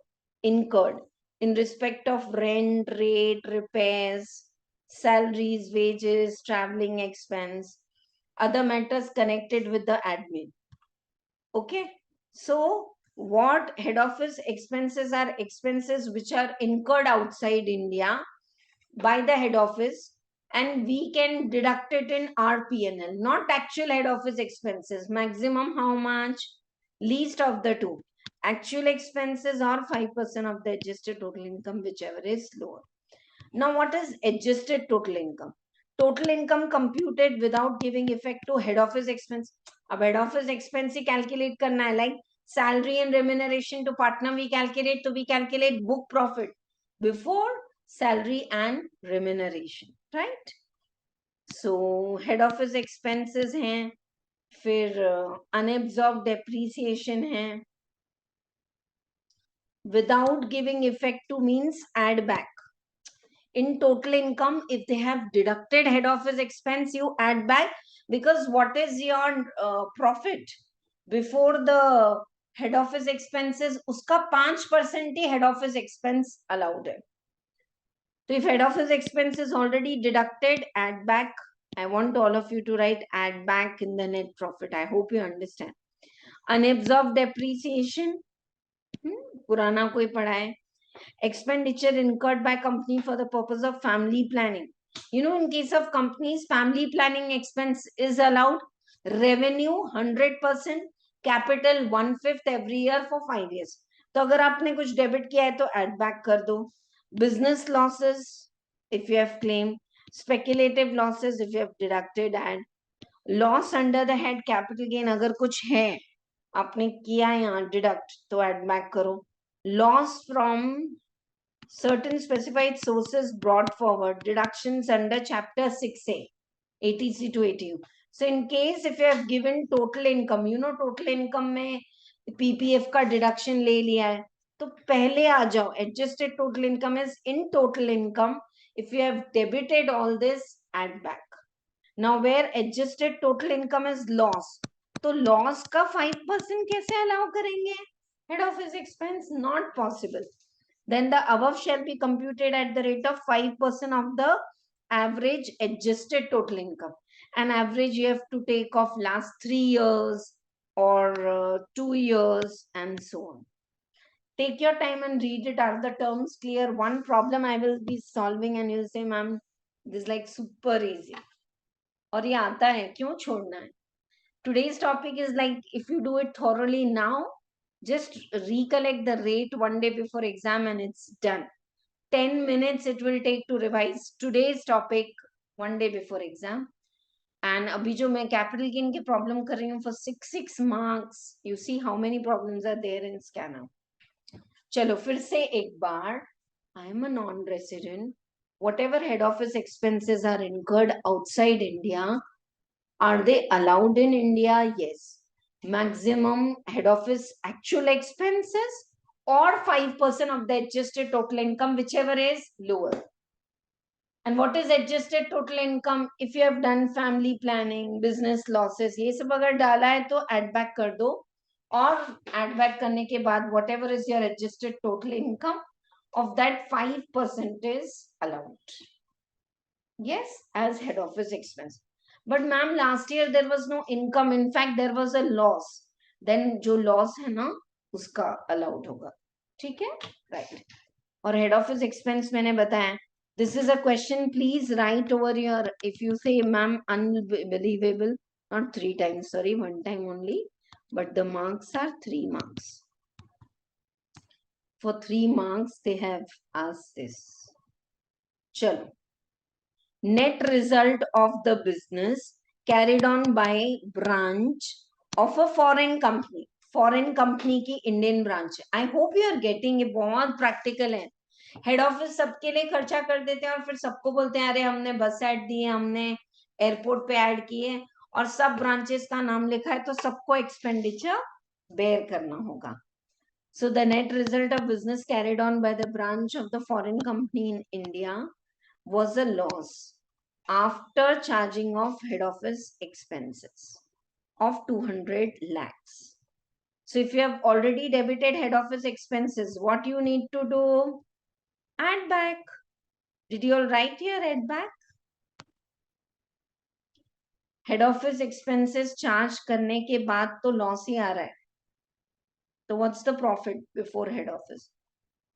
incurred in respect of rent, rate, repairs, salaries, wages, traveling expense, other matters connected with the admin. Okay. So what head office expenses are? Expenses which are incurred outside India by the head office, and we can deduct it in our P&L, not actual head office expenses. Maximum how much? Least of the two. Actual expenses are 5% of the adjusted total income, whichever is lower. Now, what is adjusted total income? Total income computed without giving effect to head office expense. अब head office expense ही calculate करना है, like salary and remuneration to partner we calculate, तो we calculate book profit before salary and remuneration, right? So head office expenses हैं, फिर unabsorbed depreciation है, without giving effect to means add back. In total income, if they have deducted head office expense, you add back, because what is your profit before the head office expenses, uska 5% he head office expense allowed hai. So if head office expense is already deducted, add back. I want all of you to write add back in the net profit. I hope you understand. Unabsorbed depreciation, पुराना कोई पढ़ा है. Expenditure incurred by company for the purpose of family planning. You know, in case of companies, family planning expense is allowed. Revenue 100%, capital 1/5 every year for 5 years. तो अगर आपने कुछ debit किया है तो add back कर दो. Business losses, if you have claimed. Speculative losses, if you have deducted, add. Loss under the head capital gain, अगर कुछ है आपने किया यहाँ deduct तो add back करो. Loss from certain specified sources brought forward, deductions under chapter 6A, ATC to ATU. So in case if you have given total income, you know total income में PPF का deduction ले लिया है, तो पहले आ जाओ. Adjusted total income is in total income. If you have debited all this, add back. Now where adjusted total income is loss, तो loss का 5% कैसे allow करेंगे? Head office expense not possible. Then the above shall be computed at the rate of 5% of the average adjusted total income. An average you have to take of last 3 years or 2 years and so on. Take your time and read it. Are the terms clear? One problem I will be solving and you'll say, ma'am, this is like super easy. और ये आता है, क्यों छोड़ना है? Today's topic is like, if you do it thoroughly now, just recollect the rate one day before exam and it's done. 10 minutes it will take to revise today's topic one day before exam. And abhi jo main capital gain ki problem kar rahi hu for 6 marks, you see how many problems are there in scanner. Chalo fir se ek baar, I am a non-resident. Whatever head office expenses are incurred outside India, are they allowed in India? Yes. Maximum head office actual expenses or 5% of the adjusted total income, whichever is lower. And what is adjusted total income? If you have done family planning, business losses, ये सब अगर डाला है तो add back कर दो, और add back करने के बाद whatever is your adjusted total income, of that 5% is allowed. Yes, as head office expense. But ma'am, last year there was no income. In fact, there was a loss. Then जो loss है ना, उसका allowed होगा. ठीक है? Right. और head office expense मैंने बताया. This is a question. Please write over your. If you say, ma'am, unbelievable, not 3 times. Sorry, 1 time only. But the marks are 3 marks. For 3 marks, they have asked this. Chalo. Net result of the business carried on by branch of a foreign company. Foreign company की Indian branch. I hope you are getting it. बहुत practical है. Head office सबके लिए खर्चा कर देते हैं और फिर सबको बोलते हैं अरे हमने बस ऐड दी है, हमने एयरपोर्ट पे ऐड किए और सब ब्रांचेस का नाम लिखा है, तो सबको एक्सपेंडिचर बेयर करना होगा. So the net result of business carried on by the branch of the foreign company in India was a loss after charging of head office expenses of 200 lakhs. So if you have already debited head office expenses, what you need to do? Add back. Did you all write here add back? Head office expenses charge करने के बाद तो loss ही आ रहा है, तो what's the profit before head office?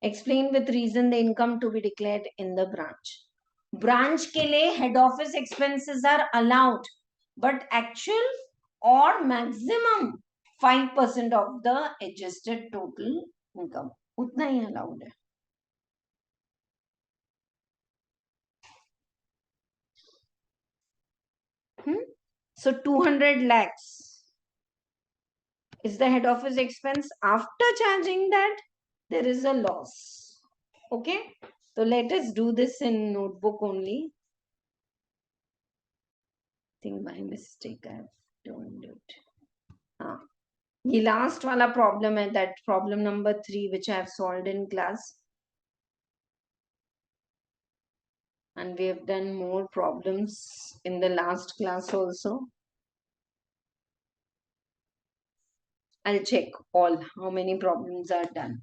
Explain with reason the income to be declared in the branch. Branch के लिए head office expenses are allowed, but actual or maximum 5% of the adjusted total income, उतना ही allowed है. So 200 lakhs is the head office expense. After charging that, there is a loss. Okay, so let us do this in notebook only. I think by mistake I have done it. ये last वाला problem है, that problem number 3 which I have solved in class, and we have done more problems in the last class also. I'll check all how many problems are done.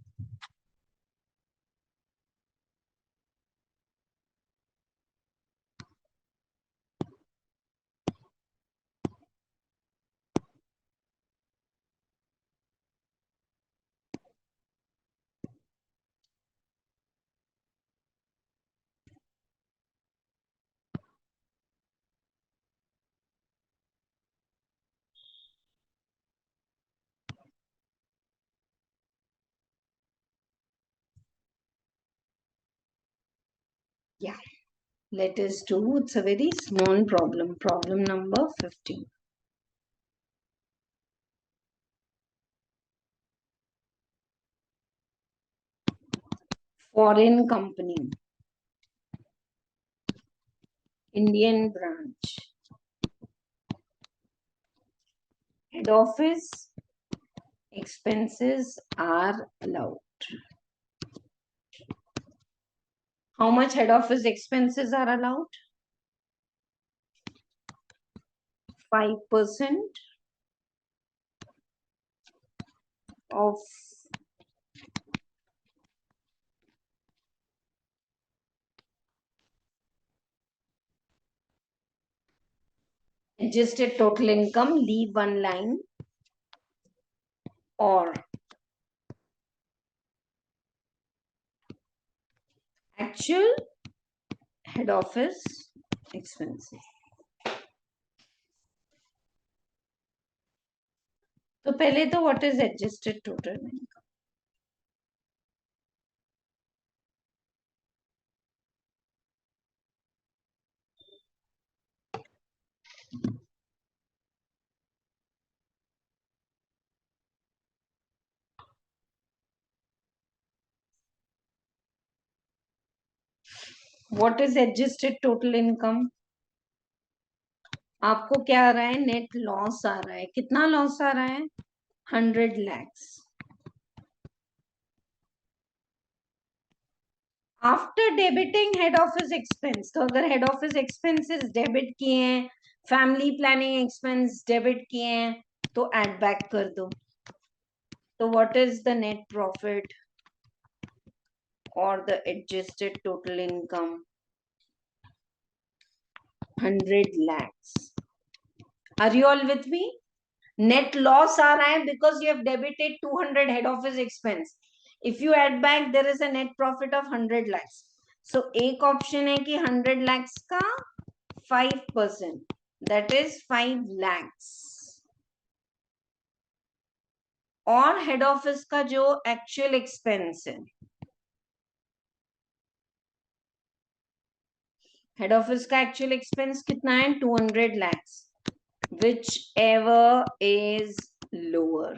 Yeah, let us do. It's a very small problem. Problem number 15. Foreign company, Indian branch, head office expenses are allowed. How much head office expenses are allowed? 5% of adjusted total income, leave one line, or actual head office expenses. तो पहले तो what is adjusted total income? What is adjusted total income? आपको क्या आ रहा है? Net loss आ रहा है. कितना लॉस आ रहा है? 100 lakhs. After debiting head office expense, तो अगर हेड ऑफिस एक्सपेंसेस डेबिट किए हैं, फैमिली प्लानिंग एक्सपेंस डेबिट किए हैं, तो एड बैक कर दो. तो what is the net profit और the adjusted total income? 100 lakhs. Are you all with me? Net loss आ रहा है because you have debited 200 head office expense. If you add back, there is a net profit of 100 lakhs. So एक option है कि 100 lakhs का 5%, that is 5 lakhs. और head office का जो एक्चुअल एक्सपेंस है, हेड ऑफिस का एक्चुअल एक्सपेंस कितना है? 200 lakhs. Whichever is lower.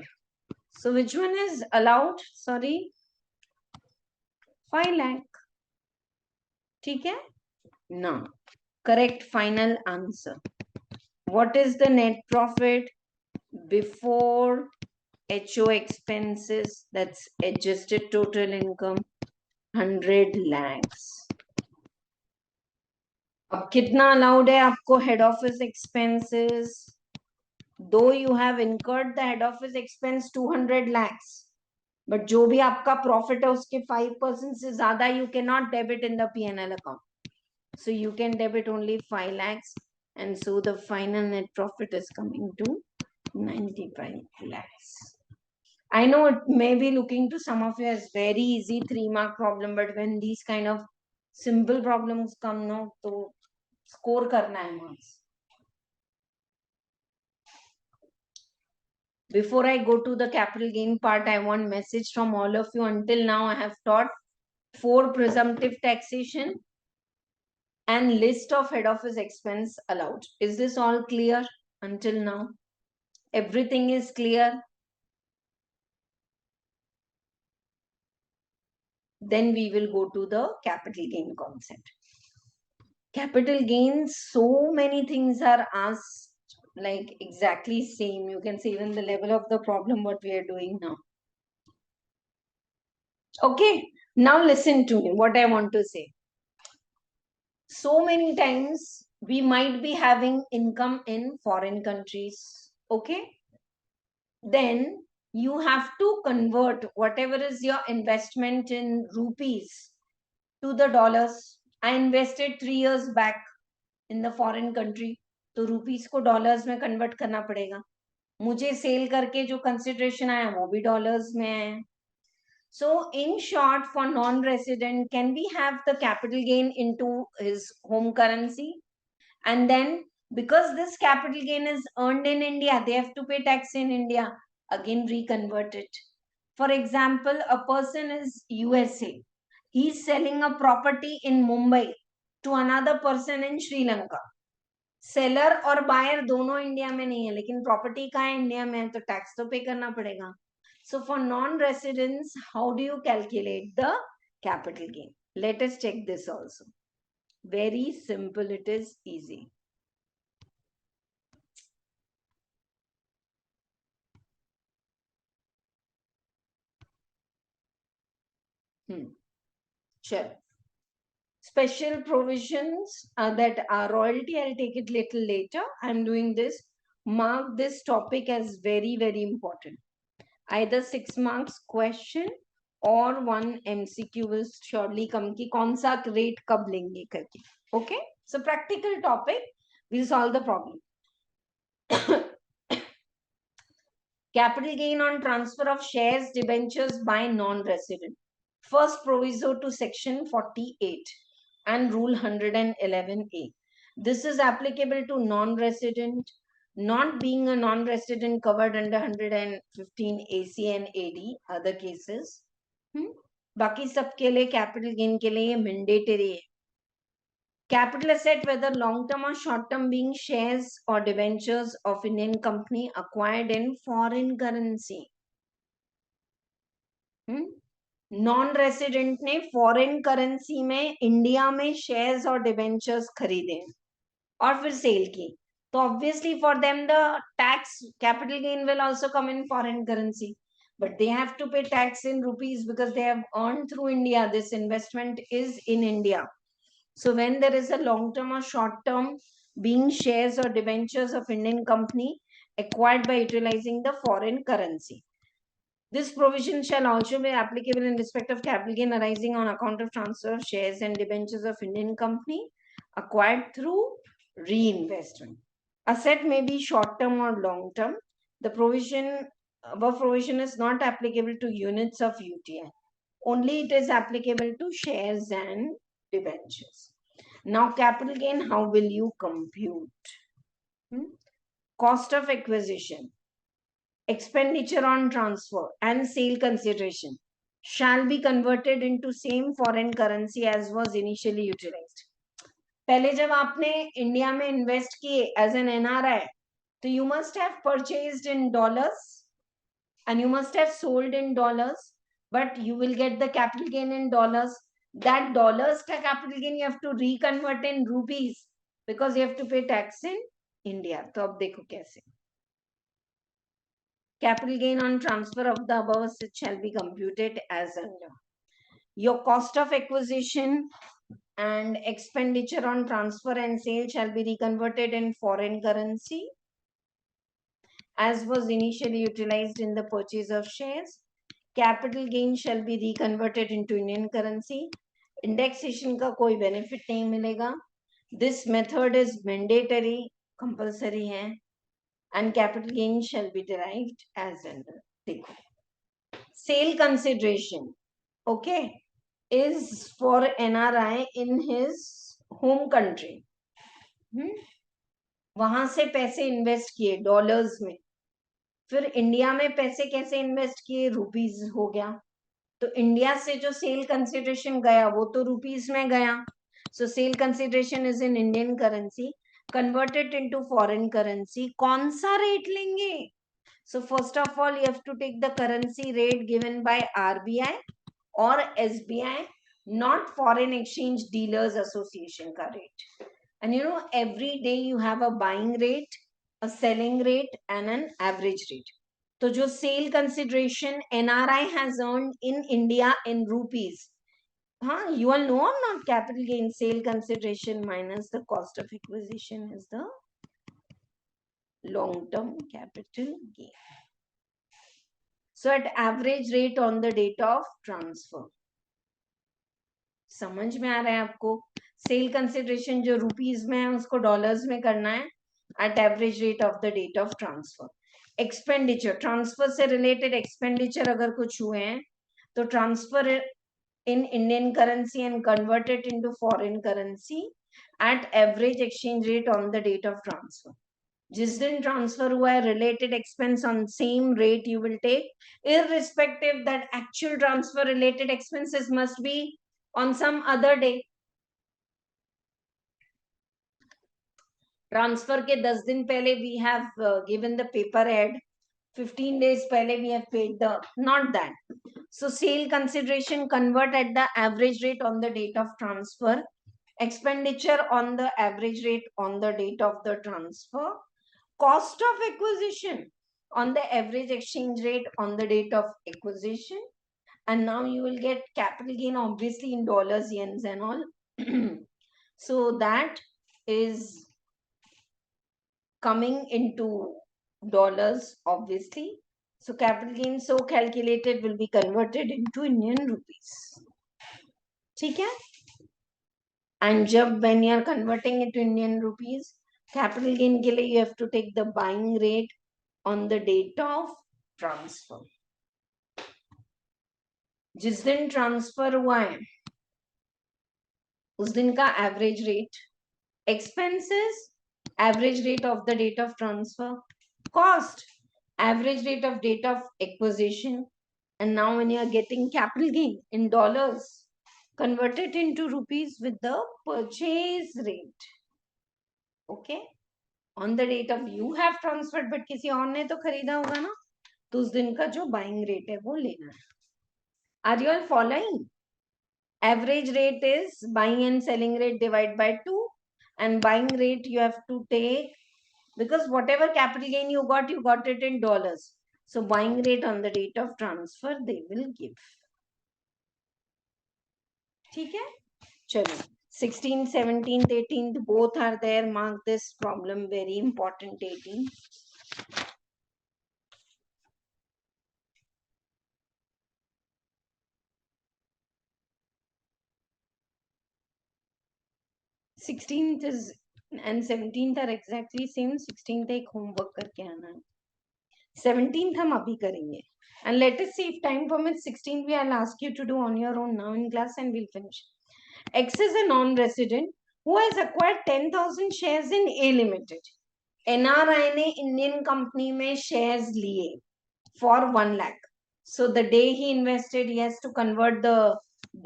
So which one is allowed? Sorry, 5 lakh. ठीक है. Now, correct final answer. What is the net profit before HO expenses? That's adjusted total income, 100 lakhs. अब कितना allowed है आपको head office expenses? दो you have incurred the head office expense 200 lakhs, but जो भी आपका प्रॉफिट है उसके 5% से ज्यादा you can not debit in the P&L account. So you can debit only 5 lakhs, and so the final net profit is coming to 95 lakhs. I know it may be looking to some of you as very easy 3-mark problem, but when these kind of simple problems come, no, to score karna hai marks. Before I go to the capital gain part, I want message from all of you. Until now, I have taught 4 presumptive taxation and list of head office expense allowed. Is this all clear until now? Everything is clear? Then we will go to the capital gain concept. Capital gain, so many things are asked, like exactly same. You can see even the level of the problem what we are doing now. Okay, now listen to me what I want to say. So many times we might be having income in foreign countries. Okay, then you have to convert whatever is your investment in rupees to the dollars. I invested 3 years back in the foreign country, तो rupees को dollars में convert करना पड़ेगा. मुझे sale करके जो consideration आया वो भी dollars में है. So in short, for non-resident, can we have the capital gain into his home currency? And then because this capital gain is earned in India, they have to pay tax in India. Again, reconvert it. For example, a person is USA. He's selling a property in Mumbai to another person in Sri Lanka. Seller और buyer दोनों India में नहीं है, लेकिन property का है India में है, तो टैक्स तो पे करना पड़ेगा. So for non-residents, how do you calculate the capital gain? Let us check this also. Very simple, it is easy. Sure. Special provisions that are royalty, I'll take it little later. I'm doing this. Mark this topic as very, very important. Either 6 marks question or 1 MCQ will surely come ki kaun sa rate kab lenge karke. Okay, so practical topic will solve the problem. Capital gain on transfer of shares, debentures by non-resident. First proviso to section 48 and rule 111A. This is applicable to non-resident. Not being a non-resident covered under 115 AC and AD, other cases. बाकी सबके लिए capital gain के लिए mandatory है. Capital asset, whether long term or short term, being shares or debentures of Indian company acquired in foreign currency. Non-resident ने foreign currency में India में shares और debentures खरीदे और फिर sale की, तो obviously for them the tax capital gain will also come in foreign currency, but they have to pay tax in rupees because they have earned through India. This investment is in India. So when there is a long term or short term, being shares or debentures of Indian company acquired by utilizing the foreign currency. This provision shall also be applicable in respect of capital gain arising on account of transfer of shares and debentures of Indian company acquired through reinvestment. Asset may be short term or long term. The above provision is not applicable to units of UTI. Only it is applicable to shares and debentures. Now, capital gain, how will you compute? Cost of acquisition, expenditure on transfer and sale consideration shall be converted into same foreign currency as was initially utilized. पहले जब आपने India में invest किए as an NRI, तो you must have purchased in dollars and you must have sold in dollars, but you will get the capital gain in dollars. that dollars ka capital gain you have to reconvert in rupees because you have to pay tax in India. तो अब देखो कैसे. Capital gain on transfer of the above assets shall be computed as under. Your cost of acquisition and expenditure on transfer and sale shall be reconverted in foreign currency as was initially utilized in the purchase of shares. Capital gain shall be reconverted into Indian currency. Indexation का कोई benefit नहीं मिलेगा. This method is mandatory, compulsory है, and capital gain shall be derived as under. देखो, sale consideration, okay, is for NRI in his home country. वहां से पैसे invest किए डॉलर्स में, फिर इंडिया में पैसे कैसे इन्वेस्ट किए, रुपीज हो गया. तो इंडिया से जो सेल कंसिडरेशन गया वो तो रुपीज में गया. So sale consideration is in Indian currency converted into foreign currency. कौन सा रेट लेंगे? So first of all you have to take the currency rate given by RBI और SBI, not foreign exchange dealers association का rate. And you know, every day you have a buying rate, a selling rate, and an average rate. So, jo sale consideration NRI has earned in India in rupees. You all know or not? Capital gain sale consideration minus the cost of acquisition is the long-term capital gain. So, at average rate on the date of transfer. समझ में आ रहा है आपको? Sale consideration जो rupees में है उसको dollars में करना है at average rate of the date of transfer. Expenditure, transfer से रिलेटेड एक्सपेंडिचर अगर कुछ हुए हैं तो transfer in Indian currency and converted into foreign currency at average exchange rate on the date of transfer. जिस दिन ट्रांसफर हुआ है related expense on same rate you will take irrespective that actual transfer related expenses must be on some other day. ट्रांसफर के 10 दिन पहले we have given the paper ad, 15 days पहले we have paid the, not that. So sale consideration convert at the average rate on the date of transfer, expenditure on the average rate on the date of the transfer, cost of acquisition on the average exchange rate on the date of acquisition, and now you will get capital gain obviously in dollars, yens and all. So that is coming into dollars obviously. So capital gain so calculated will be converted into Indian rupees. ठीक है? And जब when you are converting it to Indian rupees, capital gain के लिए you have to take the buying rate on the date of transfer. जिस दिन transfer हुआ है उस दिन का average rate, expenses average rate of the date of transfer, cost average rate of date of acquisition, and now when you are getting capital gain in dollars, convert it into rupees with the purchase rate. Okay, on the date of you have transferred but किसी और ने तो खरीदा होगा ना, तो उस दिन का जो buying rate है वो लेना है. Are you all following? Average rate is buying and selling rate divided by 2, and buying rate you have to take because whatever capital gain you got it in dollars. So buying rate on the date of transfer they will give. ठीक है? चलो 16th, 17th, 18th both are there. Mark this problem very important. 18. Sixteenth is and 17th are exactly same. 16th एक homework करके आना है. 17th हम अभी करेंगे. And let us see if time permits. 16th we I'll ask you to do on your own now in class and we'll finish. X is a non-resident who has acquired 10,000 shares in A Limited. NRI ने Indian company में shares लिए for 1 lakh. So the day he invested, he has to convert the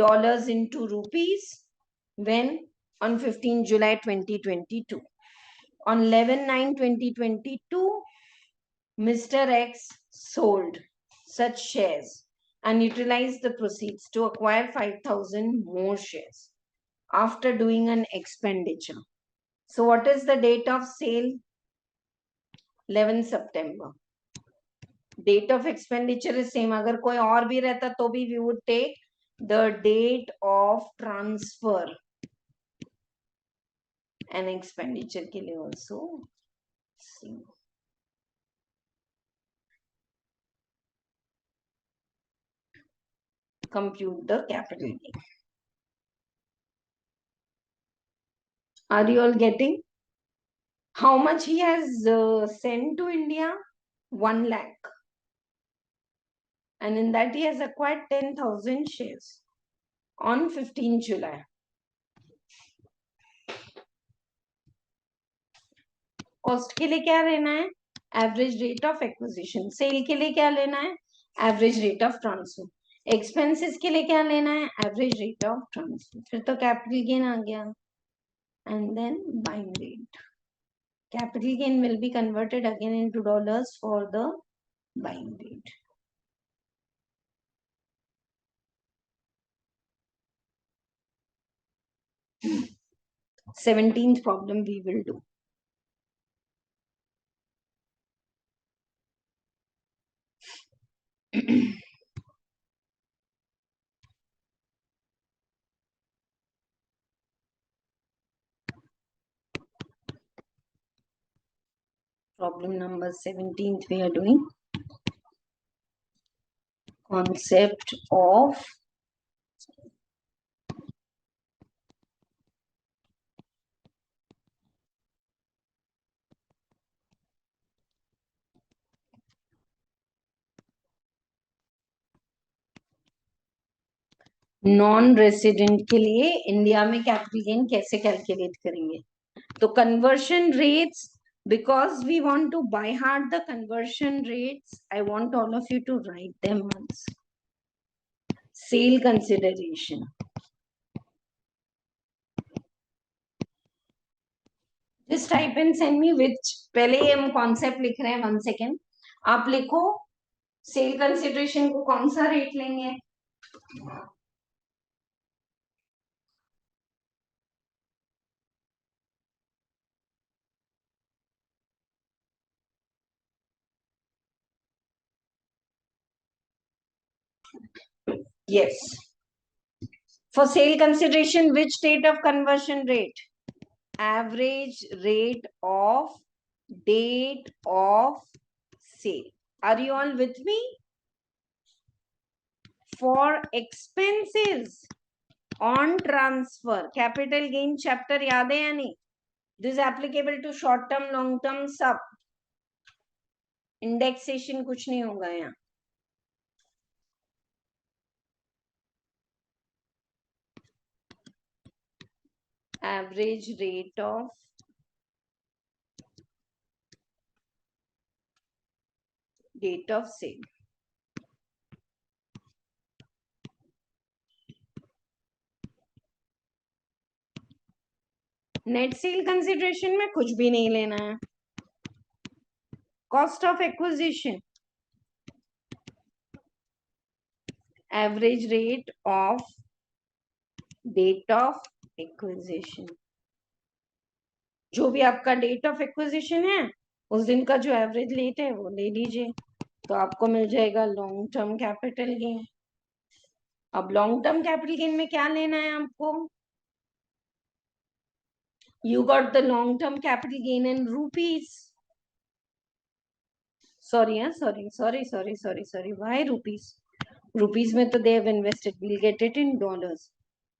dollars into rupees. When? On 15 July 2022. On 11/9/2022, Mr. X sold such shares and utilize the proceeds to acquire 5,000 more shares after doing an expenditure. So what is the date of sale? 11 September. Date of expenditure is same. अगर कोई और भी रहता तो भी we would take the date of transfer and expenditure के लिए also same. Compute the capital gain. Are you all getting? How much he has sent to India? 1 lakh. And in that he has acquired 10,000 shares on 15 July. Cost के लिए क्या लेना है? Average rate of acquisition. Sale के लिए क्या लेना है? Average rate of transfer. Expenses के लिए क्या लेना है? Average rate of transfer. फिर तो capital gain आ गया. And then buying rate. Capital gain will be converted again into dollars for the buying rate. Hmm. 17th problem we will do. Problem number 17th we are doing. Concept of non resident के लिए India में capital gain कैसे calculate करेंगे? तो conversion rates, because we want to by heart the conversion rates, I want all of you to write them once. Sale consideration. Just type and send me which. पहले ही हम concept लिख रहे हैं. 1 second. आप लिखो sale consideration को कौन सा रेट लेंगे? Yes. For sale consideration, which date of conversion rate? Average rate of date of sale. Are you all with me? For expenses on transfer, capital gain chapter याद है या नहीं? This is applicable to short term, long term सब. Indexation कुछ नहीं होगा यहाँ. Average rate of date of sale. Net sale consideration में कुछ भी नहीं लेना है. Cost of acquisition. Average rate of date of acquisition. जो भी आपका डेट ऑफ एक्विजिशन है उस दिन का जो एवरेज रेट है वो ले लीजिए, तो आपको मिल जाएगा लॉन्ग टर्म कैपिटल गेन. अब लॉन्ग टर्म कैपिटल गेन में क्या लेना है आपको? You got the long term capital gain in rupees. Sorry why rupees? Rupees में तो they have invested. We'll get it in dollars.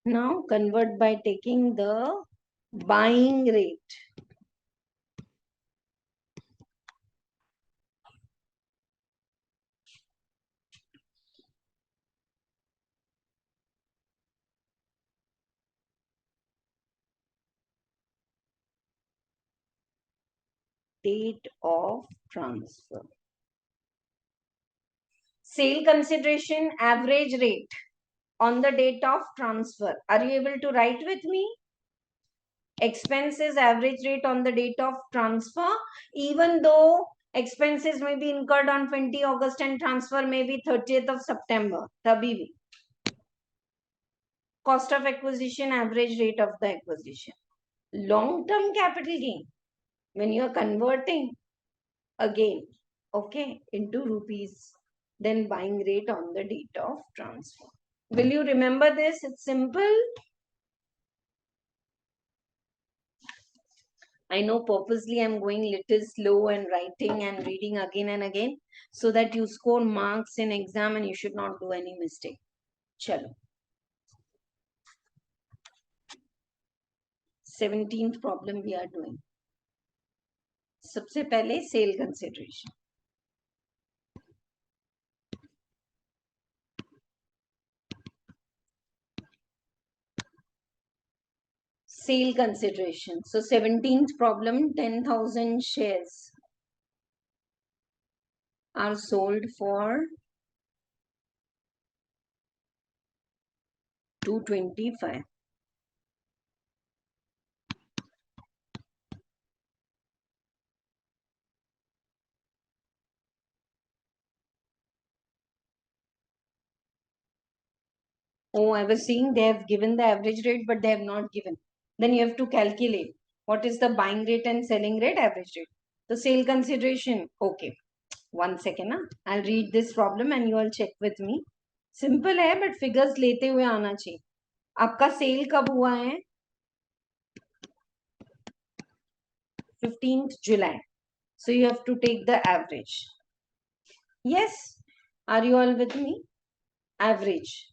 Now convert by taking the buying rate. Date of transfer. Sale consideration average rate on the date of transfer. Are you able to write with me? Expenses average rate on the date of transfer. Even though expenses may be incurred on 20 August and transfer may be 30th of September. तभी भी cost of acquisition, average rate of the acquisition. Long term capital gain, when you are converting again, okay, into rupees, then buying rate on the date of transfer. Will you remember this? It's simple. I know purposely I'm going little slow and writing and reading again and again so that you score marks in exam and you should not do any mistake. Chalo. 17th problem we are doing. सबसे पहले sale consideration. Sale consideration. So 17th problem, 10,000 shares are sold for 225. Oh, I was seeing they have given the average rate, but they have not given. Then you have to calculate what is the buying rate and selling rate, average rate. The sale consideration. Okay. 1 second. Huh? I'll read this problem and you all check with me. Simple है, but figures लेते हुए आना चाहिए. आपका cell कब हुआ है? 15th July. So you have to take the average. Yes. Are you all with me? Average.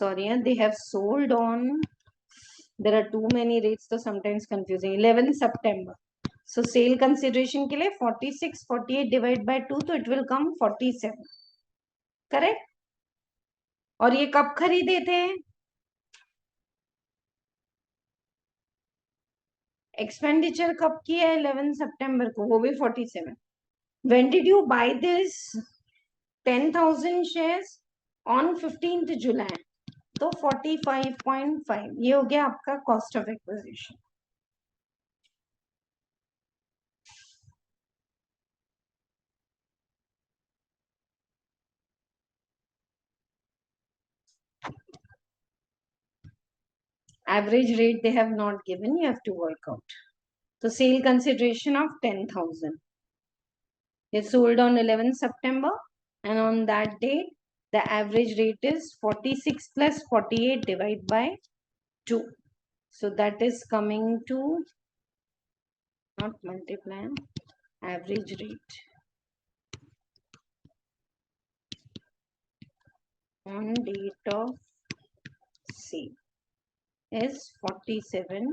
Sorry, they have sold on. There are too many rates, so sometimes confusing. 11 September. So sale consideration के लिए 46, 48 divided by 2, तो it will come 47. Correct? और ये कब खरीदे थे? Expenditure कब किया है? 11 September को, वो भी 47. When did you buy this 10,000 shares? On 15th July. तो 45.5. ये हो गया आपका cost of acquisition. Average rate they have not given, you have to work out. So sale consideration of 10,000. They sold on 11 September and on that date the average rate is 46 plus 48 divided by 2. So that is coming to, not multiply, average rate on date of sale is $47.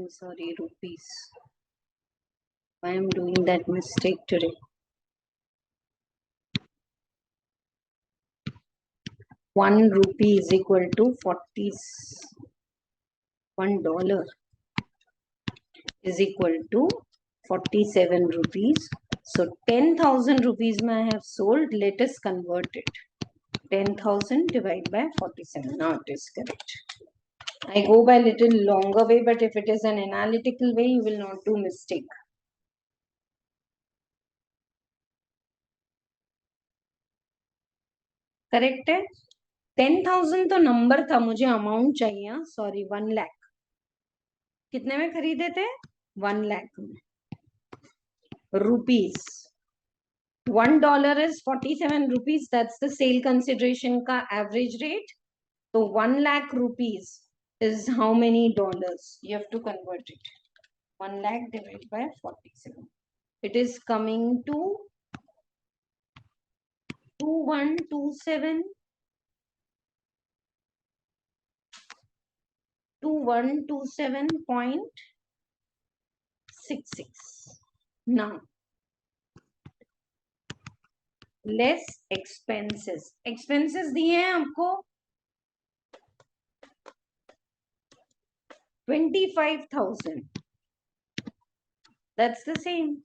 Sorry, rupees. I am doing that mistake today. 1 rupee is equal to $1 is equal to 47 rupees. So 10,000 rupees I have sold. Let us convert it. 10,000 divided by 47. Now it is correct. I go by little longer way, but if it is an analytical way, you will not do mistake. Correct है? 10,000 तो number था, मुझे amount चाहिए. Sorry, 1 lakh. कितने में खरीदे थे? 1 लाख में. Rupees. $1 is 47 rupees. That's the sale consideration ka average rate. So 1 lakh rupees is how many dollars? You have to convert it. 1 lakh divided by 47. It is coming to 2127. 2127.66. Now less expenses. Expenses दिए हैं आपको 25,000. That's the same.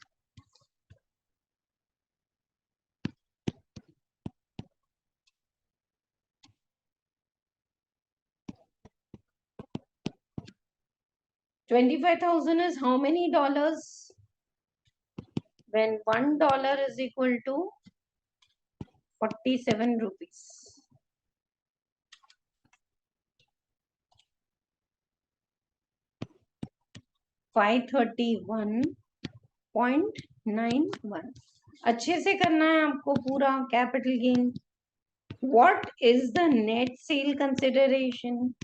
$25,000 is how many dollars? When $1 is equal to 47 rupees. $531.91. अच्छे से करना है आपको पूरा capital gain. What is the net sale consideration?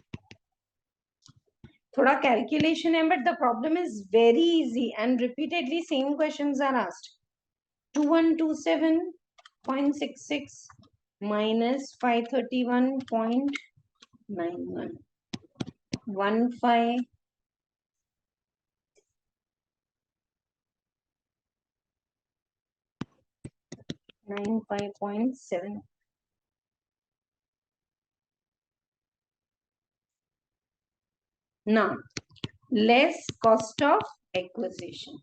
थोड़ा कैलकुलेशन है, but the problem is very easy and repeatedly same questions are asked. 2127.66 minus 531.91. 1595.7. Now, less cost of acquisition.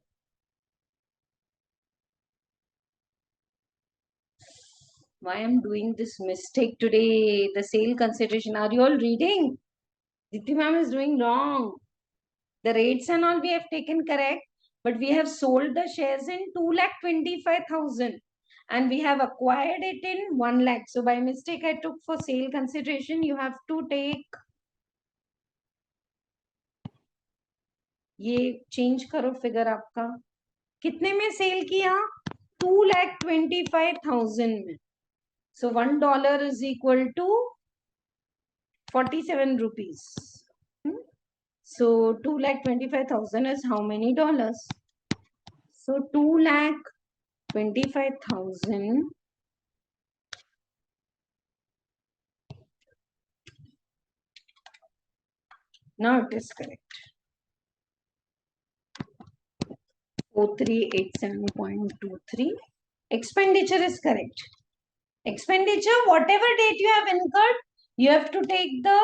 Why I'm doing this mistake today? The sale consideration. Are you all reading? Dipti ma'am is doing wrong. The rates and all we have taken correct, but we have sold the shares in 2,25,000 and we have acquired it in 1 lakh. So by mistake I took for sale consideration. You have to take ये change करो figure आपका. कितने में cell किया? 2,25,000 में. So $1 is equal to 47 rupees. So 2,25,000 is how many dollars? So 2,25,000 now it is correct. 4387.23. Expenditure is correct. Expenditure, whatever date you have incurred, you have to take the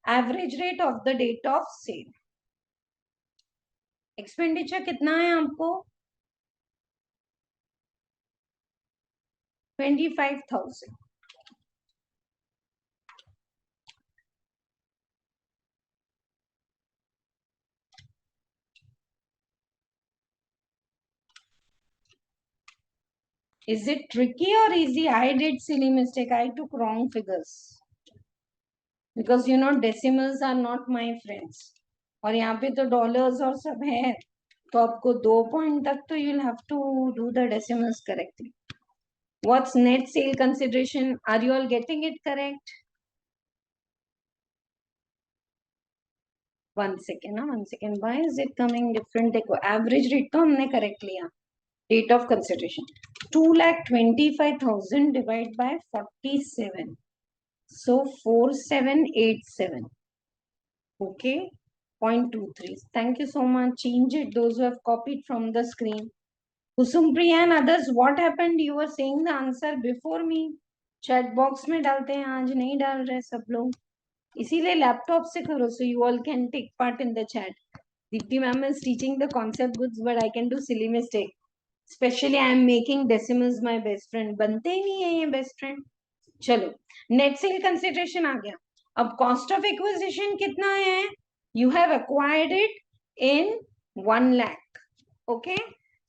average rate of the date of sale. Expenditure कितना है आपको? 25,000. Is it tricky or easy? I did silly mistake. I took wrong figures. Because you know decimals are not my friends. और यहाँ पे तो dollars और सब है. तो आपको 2 point तक तो you'll have to do the decimals correctly. What's net sale consideration? Are you all getting it correct? One second. Why is it coming different? देखो average rate तो हमने correct लिया. Date of consideration 2,25,000 divided by 47. So 4787. Okay. 0.23. Thank you so much. Change it. Those who have copied from the screen. Kusumpriya and others, what happened? You were saying the answer before me. Chat box में डालते हैं, आज नहीं डाल रहे सब लोग. इसीलिए लैपटॉप से करो, so you all can take part in the chat. Dipti ma'am is teaching the concept books, but I can do silly mistake. Especially I am making decimals my best friend. बनते ही नहीं है ये best friend. चलो, net sale consideration आ गया. अब cost of acquisition कितना है? You have acquired it in 1 lakh. Okay,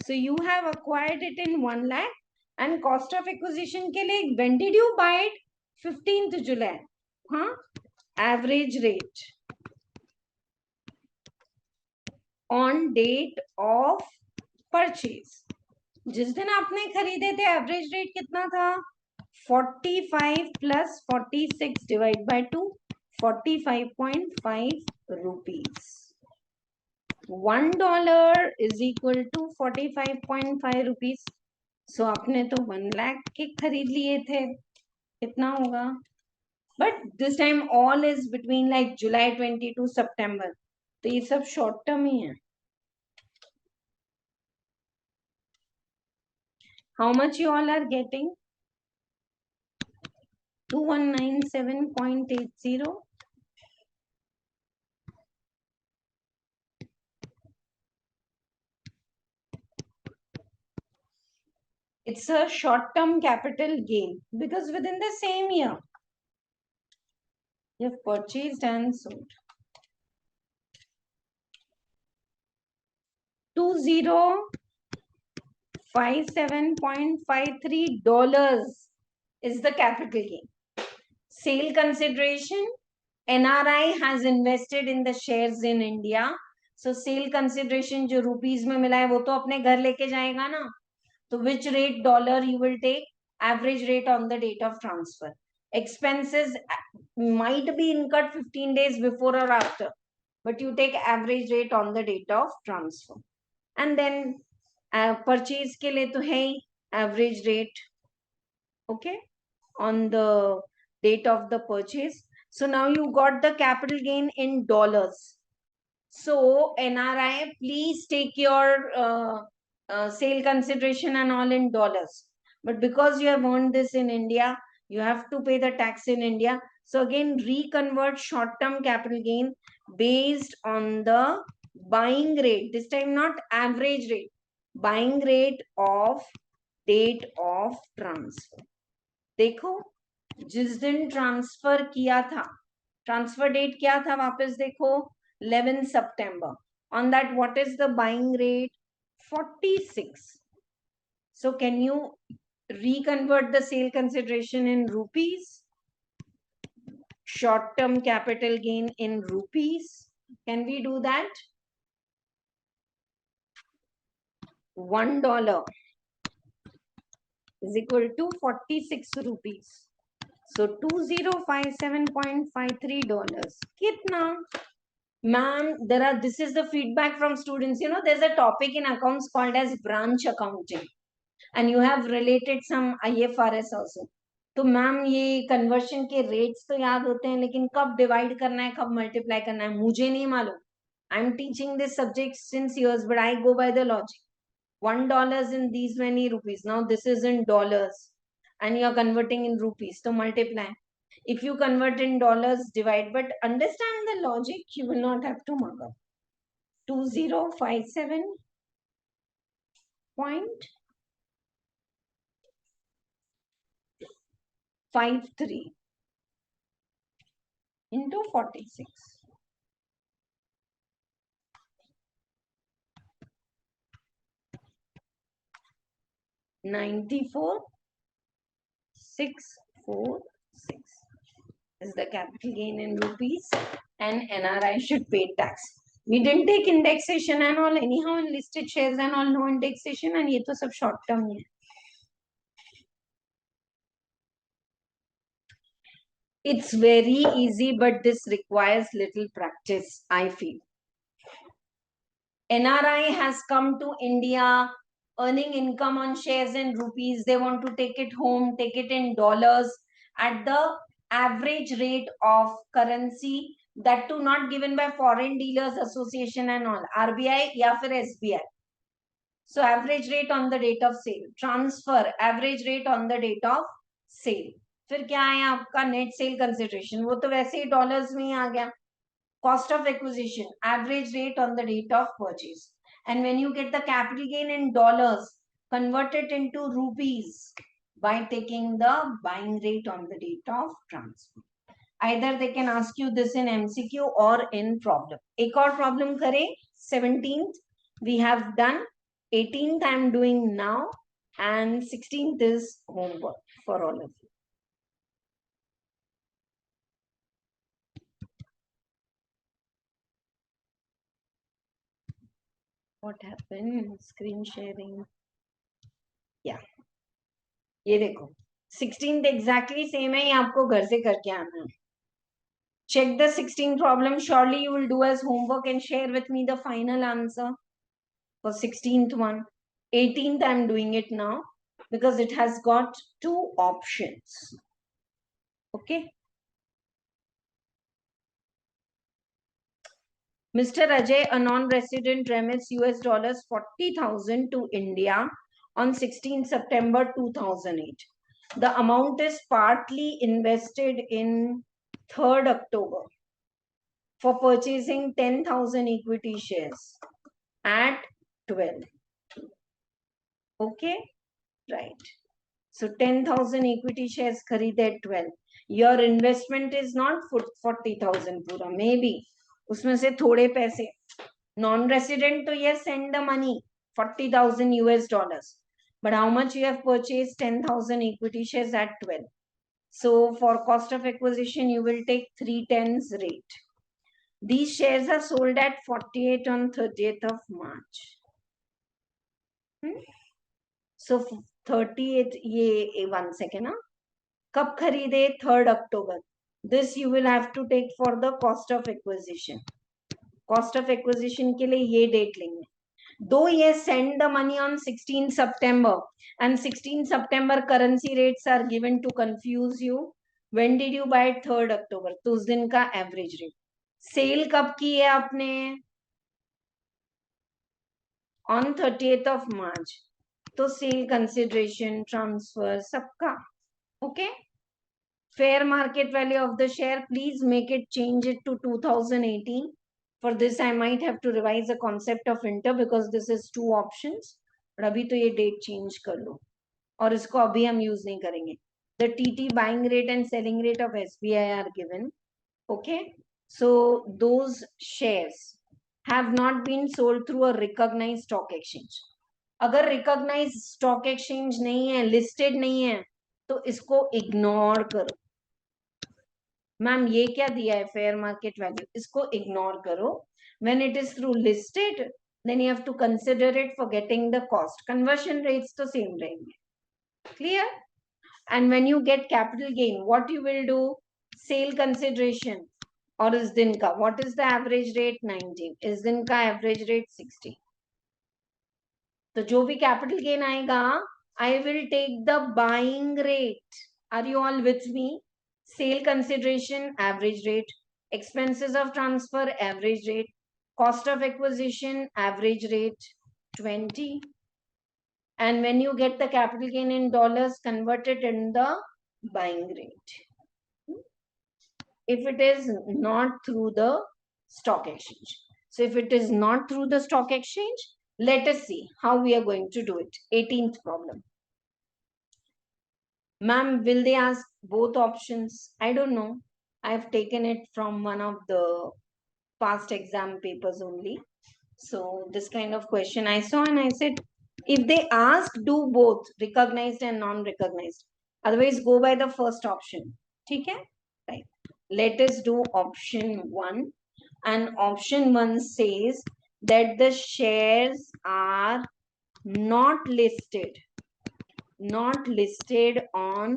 so you have acquired it in 1 lakh and cost of acquisition के लिए when did you buy it? 15th July. हाँ, average rate on date of purchase. जिस दिन आपने खरीदे थे average rate कितना था? 45 plus 46 divided by 2, 45.5 rupees. $1 is equal to 45.5 rupees. So आपने तो 1 lakh के खरीद लिए थे. कितना होगा? But this time all is between like July 20 to September. तो ये सब short term ही है. How much you all are getting? 2197.80. It's a short-term capital gain because within the same year you have purchased and sold. $2057.53 is the capital gain. Sale consideration, NRI has invested in the shares in India. So sale consideration जो rupees में मिला है वो तो अपने घर लेके जाएगा ना. So which rate dollar you will take? Average rate on the date of transfer. Expenses might be incurred 15 days before or after, but you take average rate on the date of transfer. And then purchase के लिए तो है ही average rate, okay, on the date of the purchase. So now you got the capital gain in dollars. So NRI, please take your sale consideration and all in dollars. But because you have earned this in India, you have to pay the tax in India. So again, reconvert short-term capital gain based on the buying rate. This time not average rate. Buying rate of date of transfer. देखो जिस दिन transfer किया था, transfer date क्या था, वापस देखो 11 September. On that, what is the buying rate? 46. So can you reconvert the sale consideration in rupees? Short-term capital gain in rupees. Can we do that? $1 is equal to 46 rupees. So $2057.53. Kitna? Ma'am, this is the feedback from students. You know, there's a topic in accounts called as branch accounting. And you have related some IFRS also. तो ma'am ये conversion के rates तो याद होते हैं, लेकिन कब divide करना है, कब मल्टीप्लाई करना है, मुझे नहीं मालूम. I am teaching this subject since years, but I go by the logic. $1 is in these many rupees. Now this is in dollars, and you are converting in rupees. So multiply. If you convert in dollars, divide. But understand the logic. You will not have to mark up. 2057.53 into 46. 94,646 is the capital gain in rupees, and NRI should pay tax. We didn't take indexation and all anyhow in listed shares and all, no indexation, and ये तो सब short term है. It's very easy, but this requires little practice, I feel. NRI has come to India, earning income on shares in rupees. They want to take it home, take it in dollars at the average rate of currency, that too not given by Foreign Dealers Association and all, RBI या फिर SBI. So average rate on the date of sale. Transfer, average rate on the date of sale. फिर क्या है आपका net sale consideration, वो तो वैसे ही dollars में ही आ गया. Cost of acquisition, average rate on the date of purchase. And when you get the capital gain in dollars, convert it into rupees by taking the buying rate on the date of transfer. Either they can ask you this in MCQ or in problem. एक और problem करें. 17th we have done, 18th I am doing now, and 16th is homework for all of you. What happened? Screen sharing. Yeah. ये देखो 16th exactly same है, ये आपको घर से करके आना है. Check the 16th problem. Surely you will do as homework and share with me the final answer for 16th one. 18th I am doing it now because it has got two options. Okay. Mr. Ajay, a non-resident, remits US dollars 40,000 to India on 16 September 2008. The amount is partly invested in 3rd October for purchasing 10,000 equity shares at 12. Okay, right. So 10,000 equity shares khareed at 12. Your investment is not 40,000 pura, maybe उसमें से थोड़े पैसे. Non-resident to yes, send the money, 40,000 US dollars. But how much you have purchased? 10,000 equity shares at 12. So for cost of acquisition, you will take 3/10 rate. These shares are sold at 48 on 30th of March. So 38, ये 1 second. कब खरीदे? 3rd October. This you will have to take for the cost of acquisition. Cost of acquisition के लिए ये date लेंगे. Though yes, send the money on 16 September and 16 September currency rates are given to confuse you. When did you buy? 3rd October. तो उस दिन का average rate. Sale कब की है आपने? On 30th of March. तो sale consideration, transfer, सबका. Okay? Fair market value of the share, please make it, change it to 2018. For this, I might have to revise the concept of inter because this is 2 options. But अभी तो ये date change कर लो. और इसको अभी हम use नहीं करेंगे. The TT buying rate and selling rate of SBI are given. Okay. So those shares have not been sold through a recognized stock exchange. अगर recognized stock exchange नहीं है, listed नहीं है, तो इसको ignore करो. मैम ये क्या दिया है फेयर मार्केट वैल्यू, इसको इग्नोर करो. When it is through listed then you have to consider it for getting the cost. Conversion rates तो सेम रहेंगे. Clear? And when you get capital gain what you will do? Sale consideration और इस दिन का what is the average rate? 19. इस दिन का average rate 60. तो जो भी कैपिटल गेन आएगा I will take the buying rate. Are you all with me? Sale consideration, average rate. Expenses of transfer, average rate. Cost of acquisition, average rate, 20. And when you get the capital gain in dollars, convert it in the buying rate. If it is not through the stock exchange. So if it is not through the stock exchange, let us see how we are going to do it. 18th problem. Ma'am, will they ask both options? I don't know. I've taken it from one of the past exam papers only. So this kind of question I saw and I said, if they ask, do both recognized and non-recognized. Otherwise, go by the first option. Okay? Right. Let us do option 1. And option 1 says that the shares are not listed on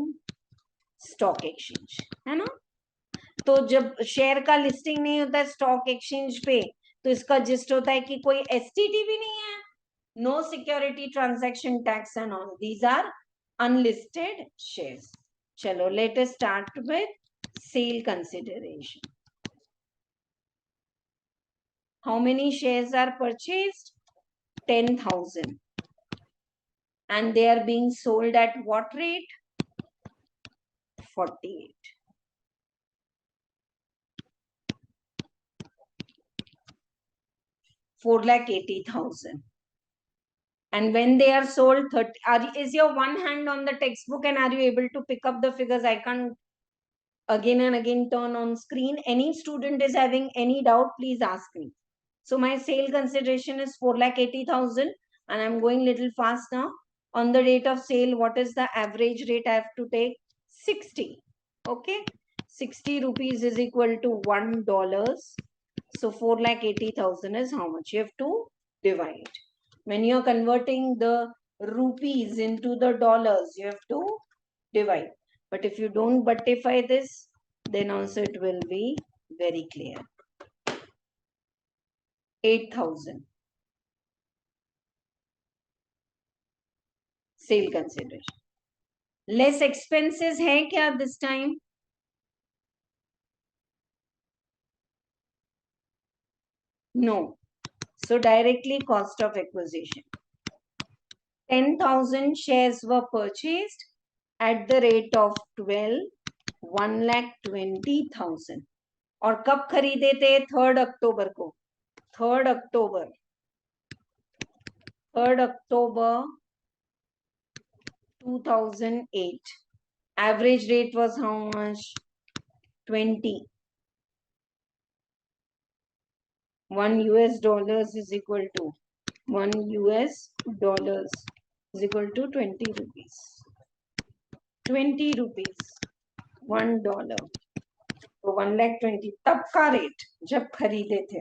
stock exchange, है ना. तो जब share का listing नहीं होता है stock exchange पे, तो इसका जिस्ट होता है कि कोई एसटीटी भी नहीं है, no security transaction tax and all, these are unlisted shares. चलो let us start with sale consideration. How many shares are purchased? 10,000. And they are being sold at what rate? 48. 4,80,000. And when they are sold, 30. Is your one hand on the textbook and are you able to pick up the figures? I can't again and again turn on screen. Any student is having any doubt, please ask me. So my sale consideration is 4,80,000 and I'm going little fast now. On the date of sale, what is the average rate I have to take? 60. Okay. 60 rupees is equal to $1. So 4,80,000 is how much? You have to divide. When you are converting the rupees into the dollars, you have to divide. But if you don't buttify this, then also it will be very clear. 8,000. Sale consideration. Less expenses hai kya this time? No. So directly cost of acquisition. 10,000 shares were purchased at the rate of 1,20,000 और कब खरीदे थे 3 अक्टूबर को 3 अक्टूबर 2008 average rate was how much 20 1 US dollars is equal to 1 US dollars is equal to 20 rupees 20 rupees $1 तो 1,20,000 तब का rate जब खरीदे थे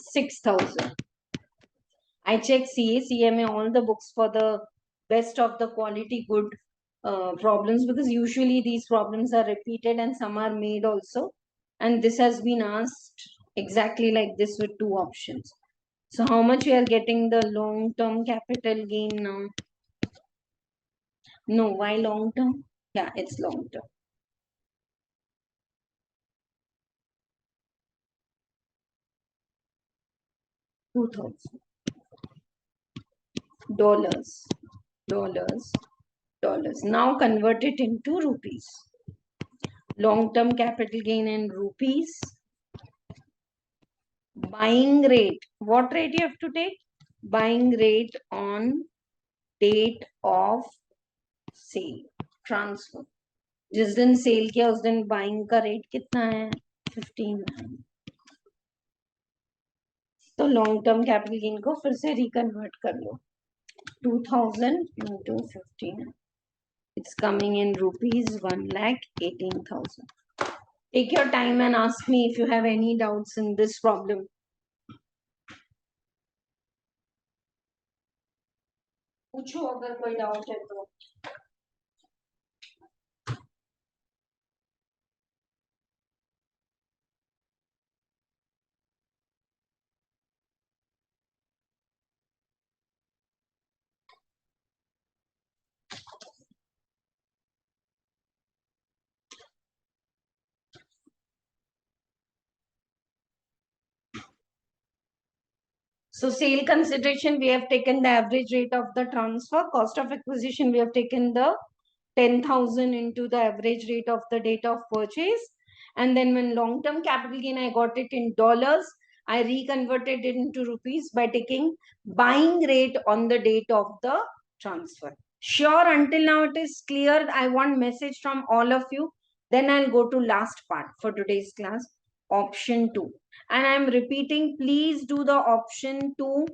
6,000 I check CA CMA all the books for the best of the quality good problems because usually these problems are repeated and some are made also and this has been asked exactly like this with 2 options. So how much we are getting the long term capital gain now? No, why long term? Yeah, it's long term. $2,000 dollars. Now convert it into rupees. Long term capital gain in rupees. Buying rate. What rate you have to take? Buying rate on date of sale. Transfer. जिस दिन cell किया उस दिन buying का rate कितना है 15 तो long term capital gain को फिर से रिकन्वर्ट कर लो 2000 into 15 it's coming in rupees 1,18,000. Take your time and ask me if you have any doubts in this problem. पूछो अगर कोई डाउट है तो So sale consideration, we have taken the average rate of the transfer. Cost of acquisition, we have taken the 10,000 into the average rate of the date of purchase. And then when long-term capital gain, I got it in dollars. I reconverted it into rupees by taking buying rate on the date of the transfer. Sure, until now it is clear. I want message from all of you. Then I'll go to last part for today's class, option 2. And I'm repeating, please do the option 2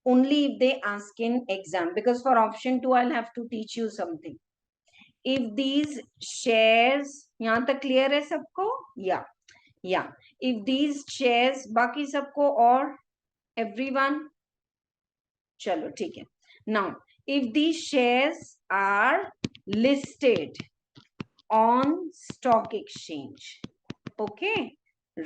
only if they ask in exam. Because for option 2, I'll have to teach you something. If these shares, यहाँ तक clear है सबको? Yeah. If these shares, बाकी सबको और everyone? चलो ठीक है. Now, if these shares are listed on stock exchange, okay,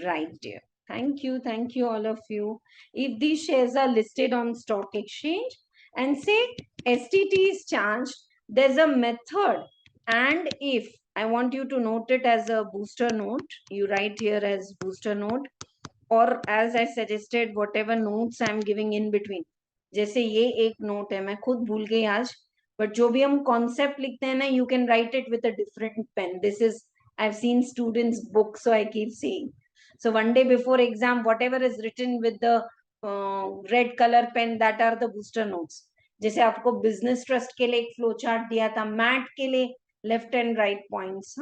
right there. Thank you all of you. If these shares are listed on stock exchange and say STT is charged, there's a method. And if I want you to note it as a booster note, you write here as booster note, or as I suggested, whatever notes I'm giving in between. जैसे ये एक note है, मैं खुद भूल गई आज, but जो भी हम concept लिखते हैं ना, you can write it with a different pen. This is, I've seen students' book, so I keep saying. So one day before exam, whatever is written with the red color pen, that are the booster notes. जैसे आपको business trust के लिए एक flow chart दिया था, MAT के लिए left and right points.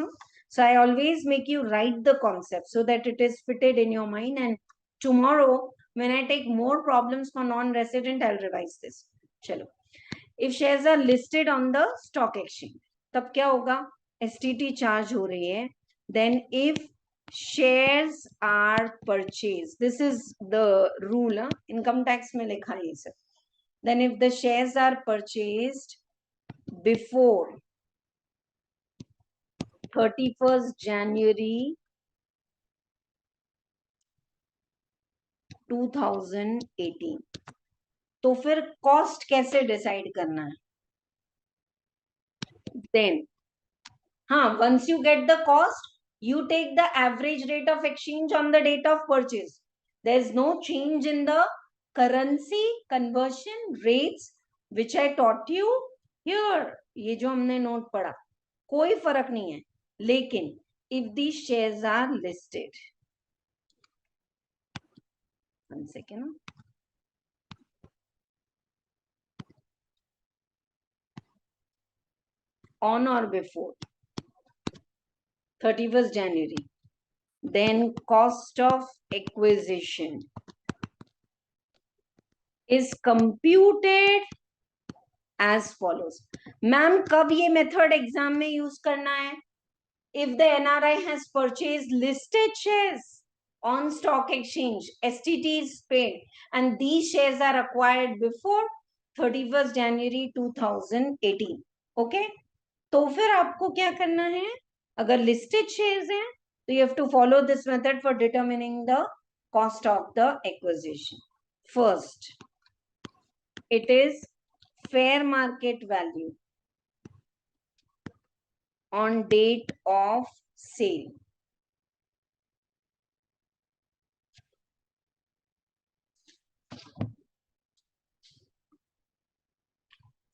So I always make you write the concept so that it is fitted in your mind. And tomorrow, when I take more problems for non-resident, I'll revise this. Chalo. If shares are listed on the stock exchange, तब क्या होगा? STT charge हो रही है. Then if shares are purchased, this is the rule. Income tax में लिखा है ये सब. Then if the shares are purchased before 31st January 2018, तो फिर कॉस्ट कैसे डिसाइड करना है? Then once you get the cost, you take the average rate of exchange on the date of purchase. There's no change in the currency conversion rates which I taught you here. ये जो हमने note पढ़ा, कोई फर्क नहीं है, लेकिन if these shares are listed, one second, on or before 31st January, then cost of acquisition is computed as follows. Ma'am कब ये मेथड एग्जाम में यूज करना है? If the NRI has purchased listed shares on stock exchange, STT is paid, and these shares are acquired before 31st January 2018. Okay? तो फिर आपको क्या करना है? अगर listed shares हैं, तो you have to follow this method for determining the cost of the acquisition. First, it is fair market value on date of sale.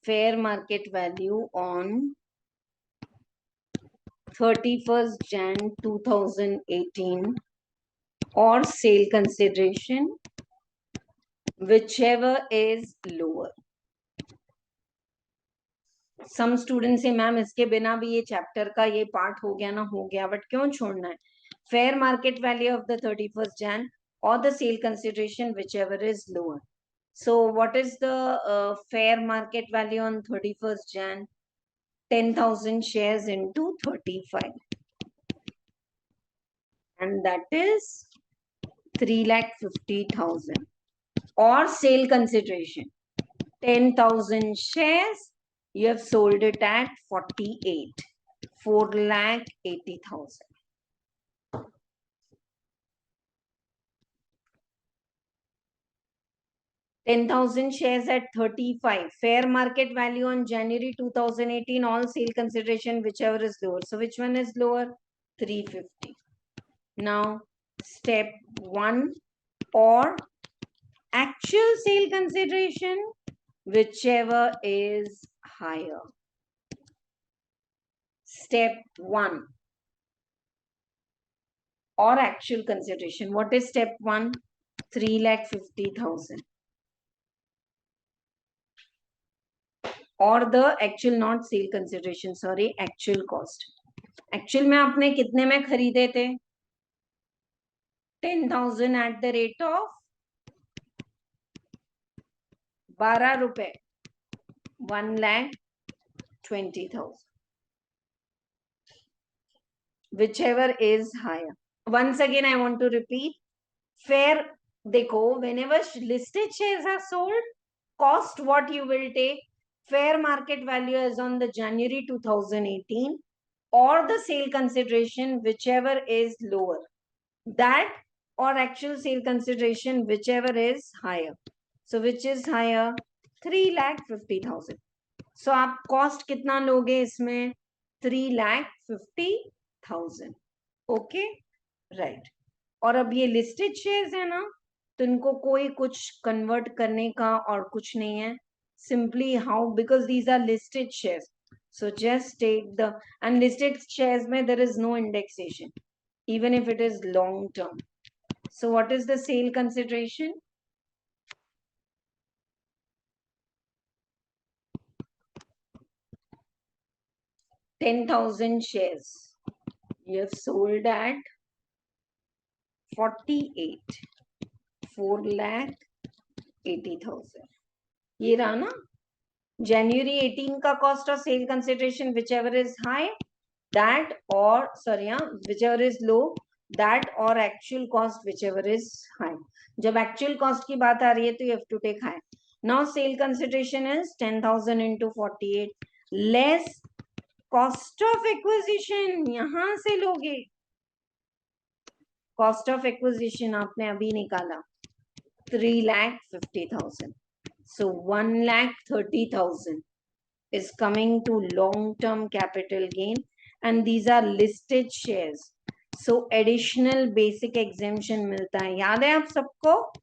Fair market value on 31st Jan 2018 or sale consideration, whichever is lower. Some students say, ma'am इसके बिना भी ये chapter का ये part हो गया ना, हो गया, बट क्यों छोड़ना है? Fair market value of the 31st Jan or the sale consideration, whichever is lower. So what is the fair market value on 31st Jan? 10,000 shares into 35. And that is 3,50,000. Or sale consideration. 10,000 shares, you have sold it at 48. 4,80,000. $10,000 shares at 35. Fair market value on January 2018. All sale consideration, whichever is lower. So which one is lower? 350. Now, step 1 or actual sale consideration, whichever is higher. Step 1 or actual consideration. What is step 1? 3,50,000. Or the actual, not sale consideration, sorry, actual cost. Actual में आपने कितने में खरीदे थे? 10,000 at the rate of 12 रुपए. 1,20,000. Whichever is higher. Once again, I want to repeat. Fair, देखो, whenever listed shares are sold, cost what you will take. Fair market value is on the January 2018 or the sale consideration, whichever is lower. That or actual sale consideration, whichever is higher. So which is higher? 3,50,000. So आप cost कितना लोगे इसमें? 3,50,000. Okay, right. और अब ये listed shares है ना, तो इनको कोई कुछ convert करने का और कुछ नहीं है. Simply how, because these are listed shares. So just take the unlisted shares में there is no indexation, even if it is long term. So what is the sale consideration? $10,000 shares. You have sold at 48. 4,80,000. ये रहा ना? January 18 का cost of sale consideration, whichever is high, that or sorry, whichever is low, that or actual cost, whichever is high. जब actual cost की बात आ रही है, तो you have to take high. Now sale consideration is 10,000 into 48 less cost of acquisition. यहाँ से लोगे. Cost of acquisition आपने अभी निकाला 3,50,000. So 1,30,000 is coming to long-term capital gain, and these are listed shares. So additional basic exemption मिलता है. याद है आप सबको?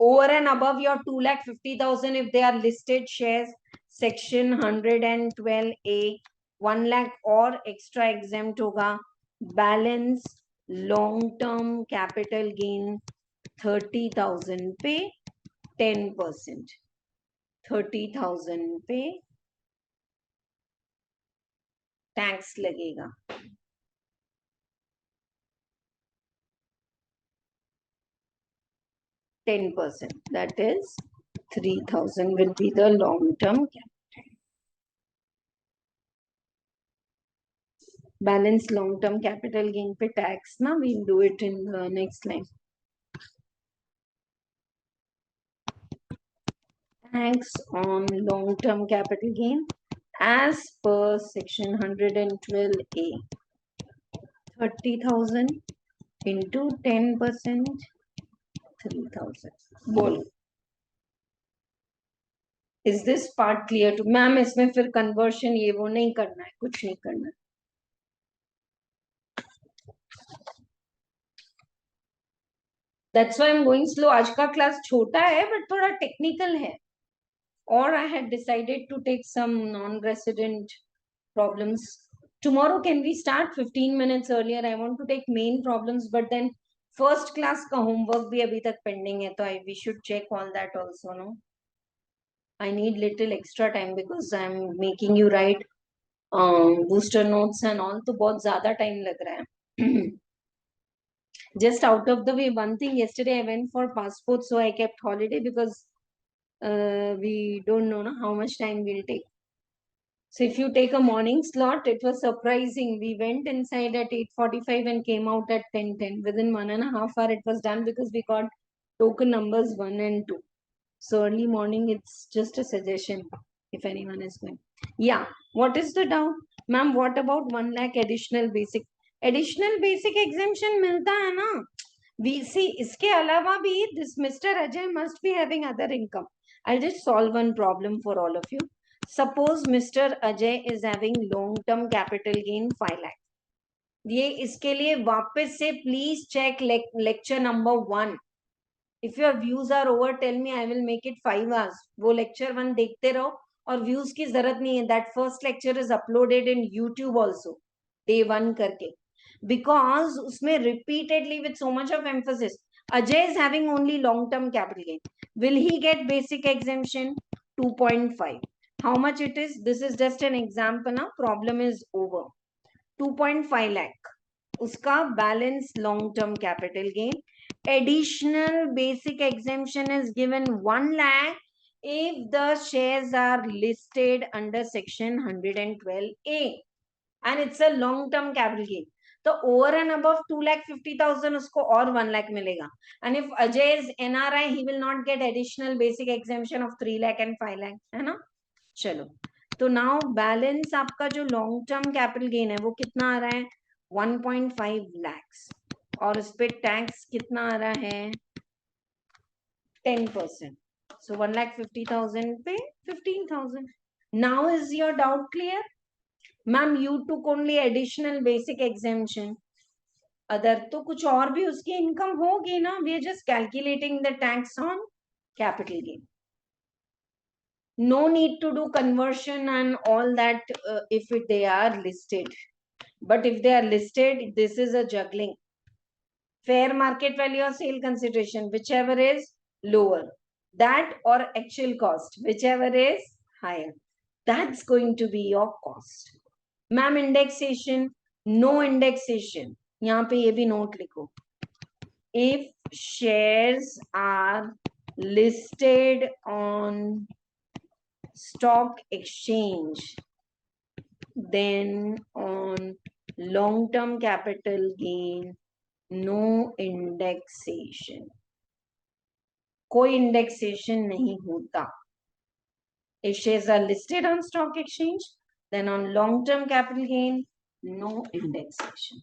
over and above your 2,50,000 if they are listed shares, section 112A, 1 lakh और extra exempt होगा. Balance long term capital gain 30,000 पे 10%. 30,000 पे टैक्स लगेगा. 10%. That is 3,000 will be the long term capital. Balance long term capital gain पे tax ना, we'll do it in the next line. Tax on long term capital gain as per section 112A. 30,000 into 10%, 3,000. बोलो. Is this part clear to ma'am? इसमें फिर conversion ये वो नहीं करना है, कुछ नहीं करना है. That's why I'm going slow. आज का क्लास छोटा है but थोड़ा टेक्निकल है. Or I had decided to take some non-resident problems. Tomorrow can we start 15 minutes earlier? I want to take main problems, but then first class का homework भी अभी तक pending है, तो we should check all that also, no? I need little extra time because I'm making you write booster notes and all, तो बहुत ज़्यादा time लग रहा है. Just out of the way, one thing, yesterday I went for passport, so I kept holiday because we don't know how much time we'll take. So if you take a morning slot, it was surprising. We went inside at 8:45 and came out at 10:10. Within 1.5 hours, it was done because we got token numbers 1 and 2. So early morning, it's just a suggestion if anyone is going. Yeah, what is the doubt? Ma'am, what about 1 lakh additional basic? Additional basic exemption मिलता है ना? We see, इसके अलावा भी this Mr. Ajay must be having other income. I'll just solve one problem for all of you. Suppose Mr. Ajay is having long-term capital gain 5 lakh. ये इसके लिए वापस से please check lecture number 1. If your views are over, tell me, I will make it 5 hours. वो lecture 1 देखते रहो और views की जरूरत नहीं है. That first lecture is uploaded in YouTube also, day 1 करके, because उसमें repeatedly with so much of emphasis. Ajay is having only long-term capital gain. Will he get basic exemption? 2.5. How much it is? This is just an example. Now problem is over. 2.5 lakh. उसका balance long-term capital gain. Additional basic exemption is given 1 lakh if the shares are listed under section 112A and it's a long-term capital gain. So over and above 2,50,000 उसको और 1 lakh मिलेगा. And if Ajay is NRI, he will not get additional basic exemption of 3 lakh and 5 lakh, है ना? चलो, तो now balance आपका जो long term capital gain है वो कितना आ रहा है? 1.5 lakhs. और उस पे टैक्स कितना आ रहा है? 10%. So 1,50,000 पे 15,000. Now is your doubt clear? Ma'am, you took only additional basic exemption. Other तो कुछ और भी उसकी इनकम होगी ना. We are just calculating the tax on capital gain. No need to do conversion and all that if they are listed. But if they are listed, this is a juggling. Fair market value or sale consideration, whichever is lower. That or actual cost, whichever is higher. That's going to be your cost. Ma'am, indexation, no indexation. यहाँ पे ये भी note लिखो. If shares are listed on stock exchange, then on long-term capital gain, no indexation. कोई indexation नहीं होता. If shares are listed on stock exchange, then on long-term capital gain, no indexation.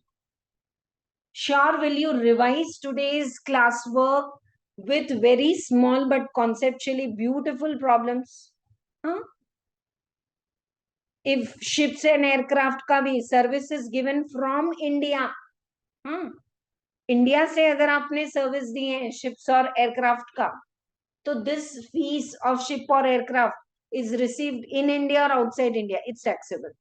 Sure, will you revise today's classwork with very small but conceptually beautiful problems? Huh? If ships and aircraft का भी service is given from India, हाँ, India से अगर आपने service दी है ships और aircraft का, So this fees of ship or aircraft is received in India or outside India, it's taxable.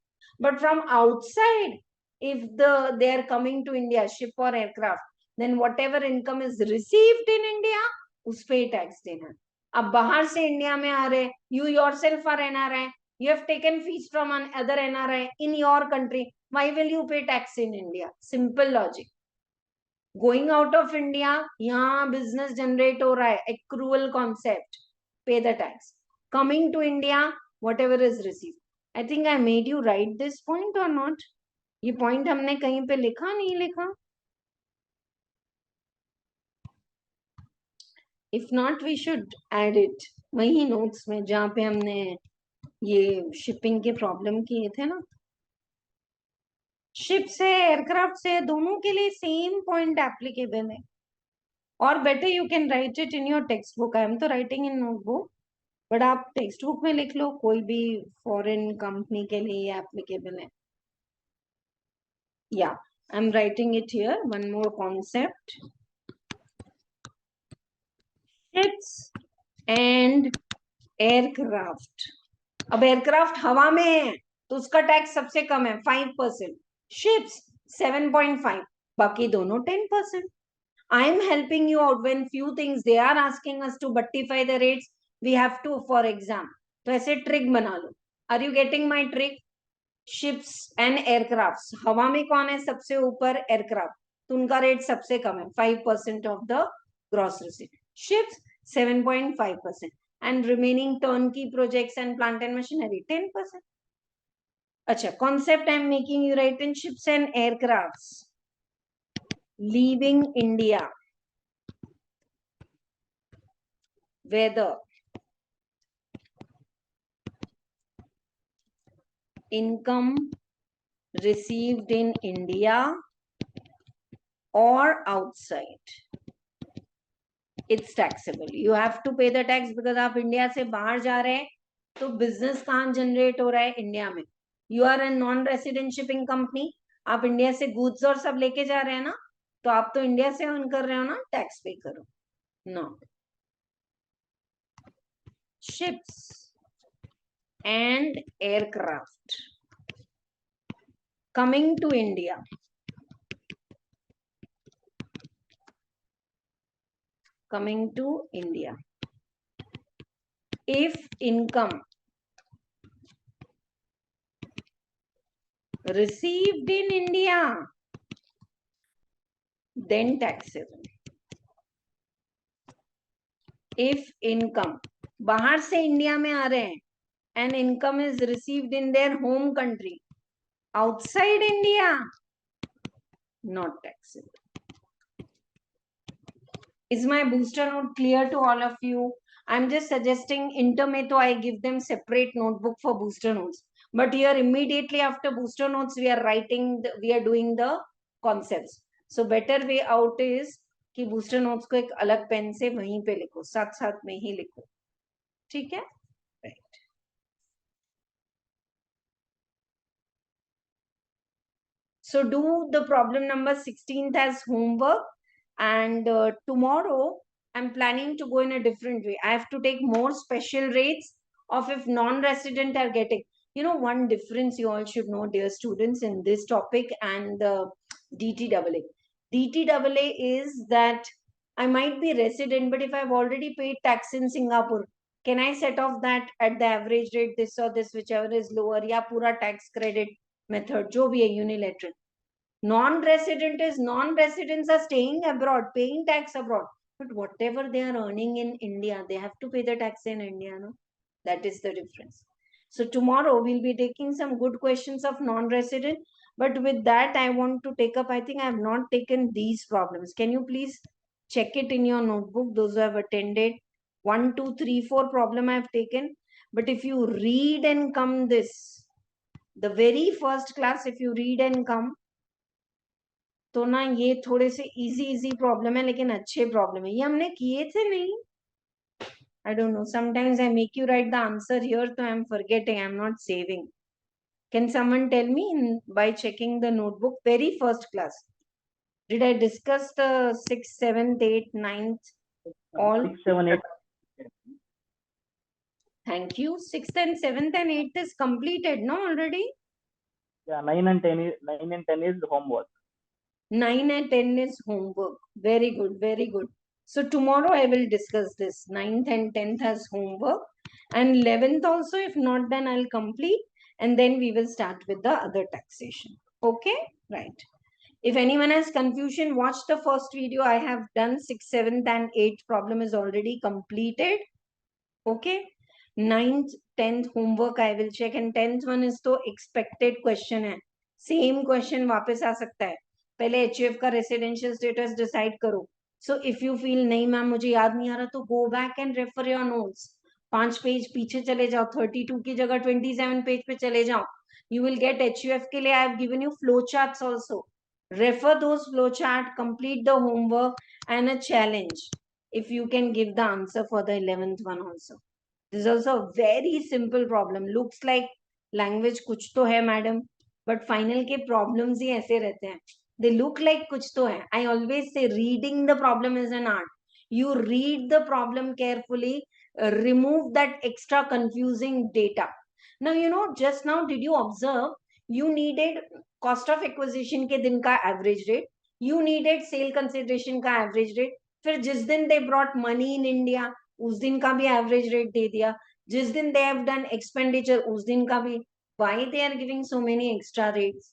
But from outside, if they are coming to India, ship or aircraft, then whatever income is received in India, उस पे tax देना. अब बाहर से India में आ रहे, you yourself are NRI, you have taken fees from another NRI in your country, why will you pay tax in India? Simple logic. Going out of India, यहाँ business generate हो रहा है, accrual concept, pay the tax. Coming to India, whatever is received. I think I made you write this point or not? ये point हमने कहीं पे लिखा नहीं लिखा? If not, we should add it. वही notes में जहाँ पे हमने ये shipping के problem किए थे ना. Ship से aircraft से दोनों के लिए same point applicable है. Or better you can write it in your textbook. I am तो writing in notebook. बट आप टेक्स्ट बुक में लिख लो, कोई भी फॉरेन कंपनी के लिए एप्लीकेबल है. या I am writing it here. One more concept, ships and aircraft. अब एयरक्राफ्ट हवा में है तो उसका टैक्स सबसे कम है 5%, शिप्स 7.5, बाकी दोनों 10%. I am helping you out when few things they are asking us to buttify the rates. We have to for exam. तो ऐसे ट्रिक बना लो. Are you getting my trick? Ships and aircrafts. हवा में कौन है सबसे ऊपर? एयरक्राफ्ट. तो उनका रेट सबसे कम है 5% of the gross receipt. Ships 7.5% and remaining turnkey projects and plant and machinery 10%. अच्छा, concept I am making you write in ships and aircrafts. Leaving India, whether income received in India or outside, it's taxable. You have to pay the tax because आप India से बाहर जा रहे हैं तो business कहाँ generate हो रहा है? इंडिया में. You are a non resident shipping company, आप इंडिया से गुड्स और सब लेके जा रहे हैं ना, तो आप तो इंडिया से अर्न कर रहे हो ना, टैक्स पे करो. No. Ships and aircraft coming to India, if income received in India, then taxable. If income बाहर से इंडिया में आ रहे हैं and income is received in their home country, outside India, not taxable. Is my booster note clear to all of you? I'm just suggesting inter में तो I give them separate notebook for booster notes. But here immediately after booster notes, we are doing the concepts. So better way out is कि booster notes को एक अलग pen से वहीं पे लिखो, साथ साथ में ही लिखो. ठीक है? Right. So do the problem number 16th as homework, and tomorrow I'm planning to go in a different way. I have to take more special rates of if non-resident are getting. You know, one difference you all should know, dear students, in this topic and the DTAA. DTAA is that I might be resident, but if I've already paid tax in Singapore, can I set off that at the average rate, this or this, whichever is lower, या पूरा tax credit method, जो भी है unilateral. Non-resident is non-residents are staying abroad, paying tax abroad, but whatever they are earning in India, they have to pay the tax in India, no? That is the difference. So tomorrow we'll be taking some good questions of non-resident, but with that I want to take up, I think I have not taken these problems. Can you please check it in your notebook, those who have attended? 1, 2, 3, 4 problem I have taken, but if you read and come this, the very first class, if you read and come, तो ना ये थोड़े से easy problem है, लेकिन अच्छे problem है. ये हमने किए थे नहीं. I don't know. Sometimes I make you write the answer here, so I'm forgetting. I'm not saving. Can someone tell me by checking the notebook? Very first class. Did I discuss the 6th, 7th, 8th, 9th? All? 6, 7, 8. Thank you. 6th and 7th and 8th is completed, no, already? Yeah, 9 and 10 is homework. 9 and 10 is homework. Very good, very good. So tomorrow I will discuss this. 9th and 10th as homework. And 11th also, if not done, I'll complete. And then we will start with the other taxation. Okay? Right. If anyone has confusion, watch the first video. I have done 6th, 7th and 8th problem is already completed. Okay? 9th, 10th homework I will check. And 10th one is तो expected question है. Same question वापस आ सकता है. पहले HUF का residential status decide करो. So if you feel नहीं ma'am मुझे याद नहीं आ रहा तो go back and refer your notes. 5 page पीछे चले जाओ. 32 की जगह 27 पेज पे चले जाओ. You will get HUF के लिए I have given you flow charts also. Refer those flow chart, complete the homework and a challenge. If you can give the answer for the 11th one also. This is also a very simple problem. Looks like language कुछ तो है madam, but final के problems ही ऐसे रहते हैं. They look like कुछ तो है. I always say reading the problem is an art. You read the problem carefully, remove that extra confusing data. Now you know just now did you observe you needed cost of acquisition के दिन का average rate, you needed sale consideration का average rate, फिर जिस दिन they brought money in India उस दिन का भी एवरेज रेट दे दिया, जिस दिन दे हैव डन एक्सपेंडिचर उस दिन का भी. Why they are giving so many extra rates?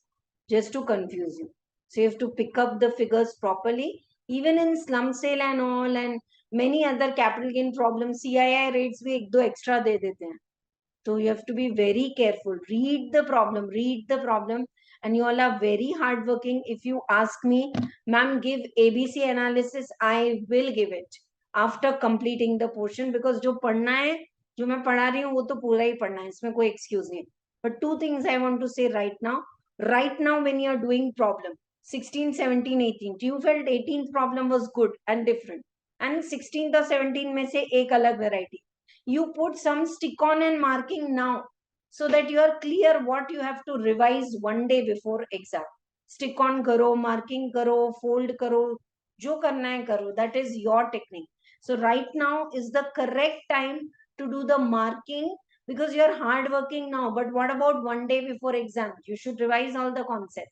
Just to confuse you. So you have to pick up the figures properly. Even in slum sale and all and many other capital gain problems, CII rates भी एक दो extra दे देते हैं. So you have to be very careful. Read the problem, and you all are very hardworking. If you ask me, ma'am, give ABC analysis, I will give it after completing the portion because जो पढ़ना है, जो मैं पढ़ा रही हूँ वो तो पूरा ही पढ़ना है, इसमें कोई excuse नहीं. But two things I want to say right now. Right now, when you are doing problem, 16, 17, 18, you felt 18th problem was good and different, and 16th or 17th में से एक अलग variety. You put some stick on and marking now so that you are clear what you have to revise one day before exam. Stick on karo, marking karo, fold karo, jo karna hai karo. That is your technique. So right now is the correct time to do the marking because you are hard working now. But what about one day before exam? You should revise all the concept.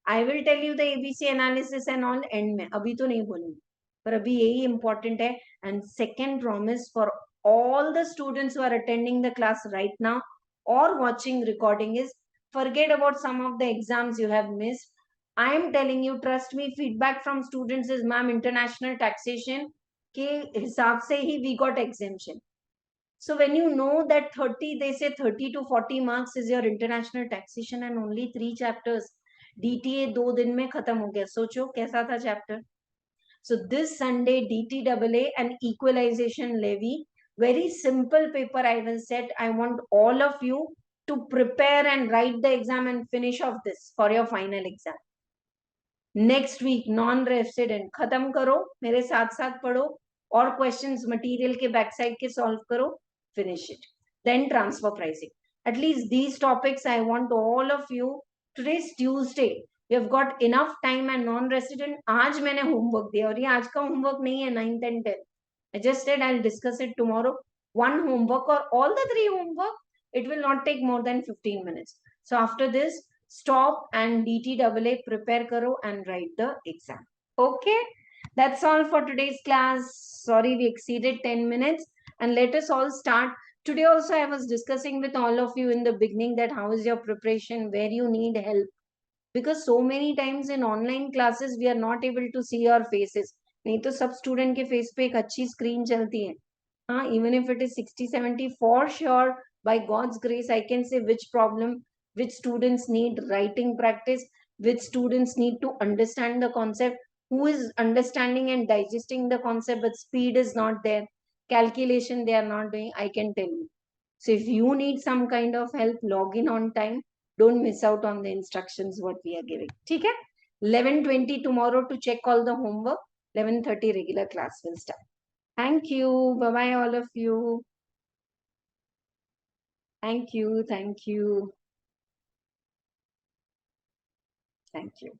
I will tell you the ABC analysis and all end में. अभी तो नहीं बोलूंगी, पर अभी यही important है. And second promise for all the students who are attending the class right now or watching recording is forget about some of the exams you have missed. I am telling you, trust me, feedback from students is ma'am international taxation के हिसाब से ही we got exemption. So when you know that 30, they say 30 to 40 marks is your international taxation and only 3 chapters. DTA 2 दिन में खत्म हो गया. सोचो कैसा था chapter. So this Sunday DTAA and equalization levy, very simple paper I will set. I want all of you to prepare and write the exam and finish off this for your final exam. Next week non resident खत्म करो, मेरे साथ साथ पढ़ो और questions material के backside के solve करो, finish it. Then transfer pricing. At least these topics I want all of you. Today's Tuesday. You have got enough time and non-resident. आज मैंने homework दिया और ये आज का homework नहीं है 9th and 10th. I just said I'll discuss it tomorrow. One homework or all the 3 homework. It will not take more than 15 minutes. So after this, stop and DTAA prepare karo and write the exam. Okay, that's all for today's class. Sorry, we exceeded 10 minutes and let us all start. Today also I was discussing with all of you in the beginning that how is your preparation, where you need help. Because so many times in online classes we are not able to see our faces. नहीं तो सब student के face पे एक अच्छी screen चलती है. हाँ, even if it is 60-70, for sure, by God's grace, I can say which problem, which students need writing practice, which students need to understand the concept, who is understanding and digesting the concept, but speed is not there, calculation they are not doing, I can tell you. So if you need some kind of help, log in on time. Don't miss out on the instructions what we are giving. ठीक है? 11:20 tomorrow to check all the homework. 11:30 regular class will start. Thank you. Bye-bye, all of you. Thank you. Thank you. Thank you.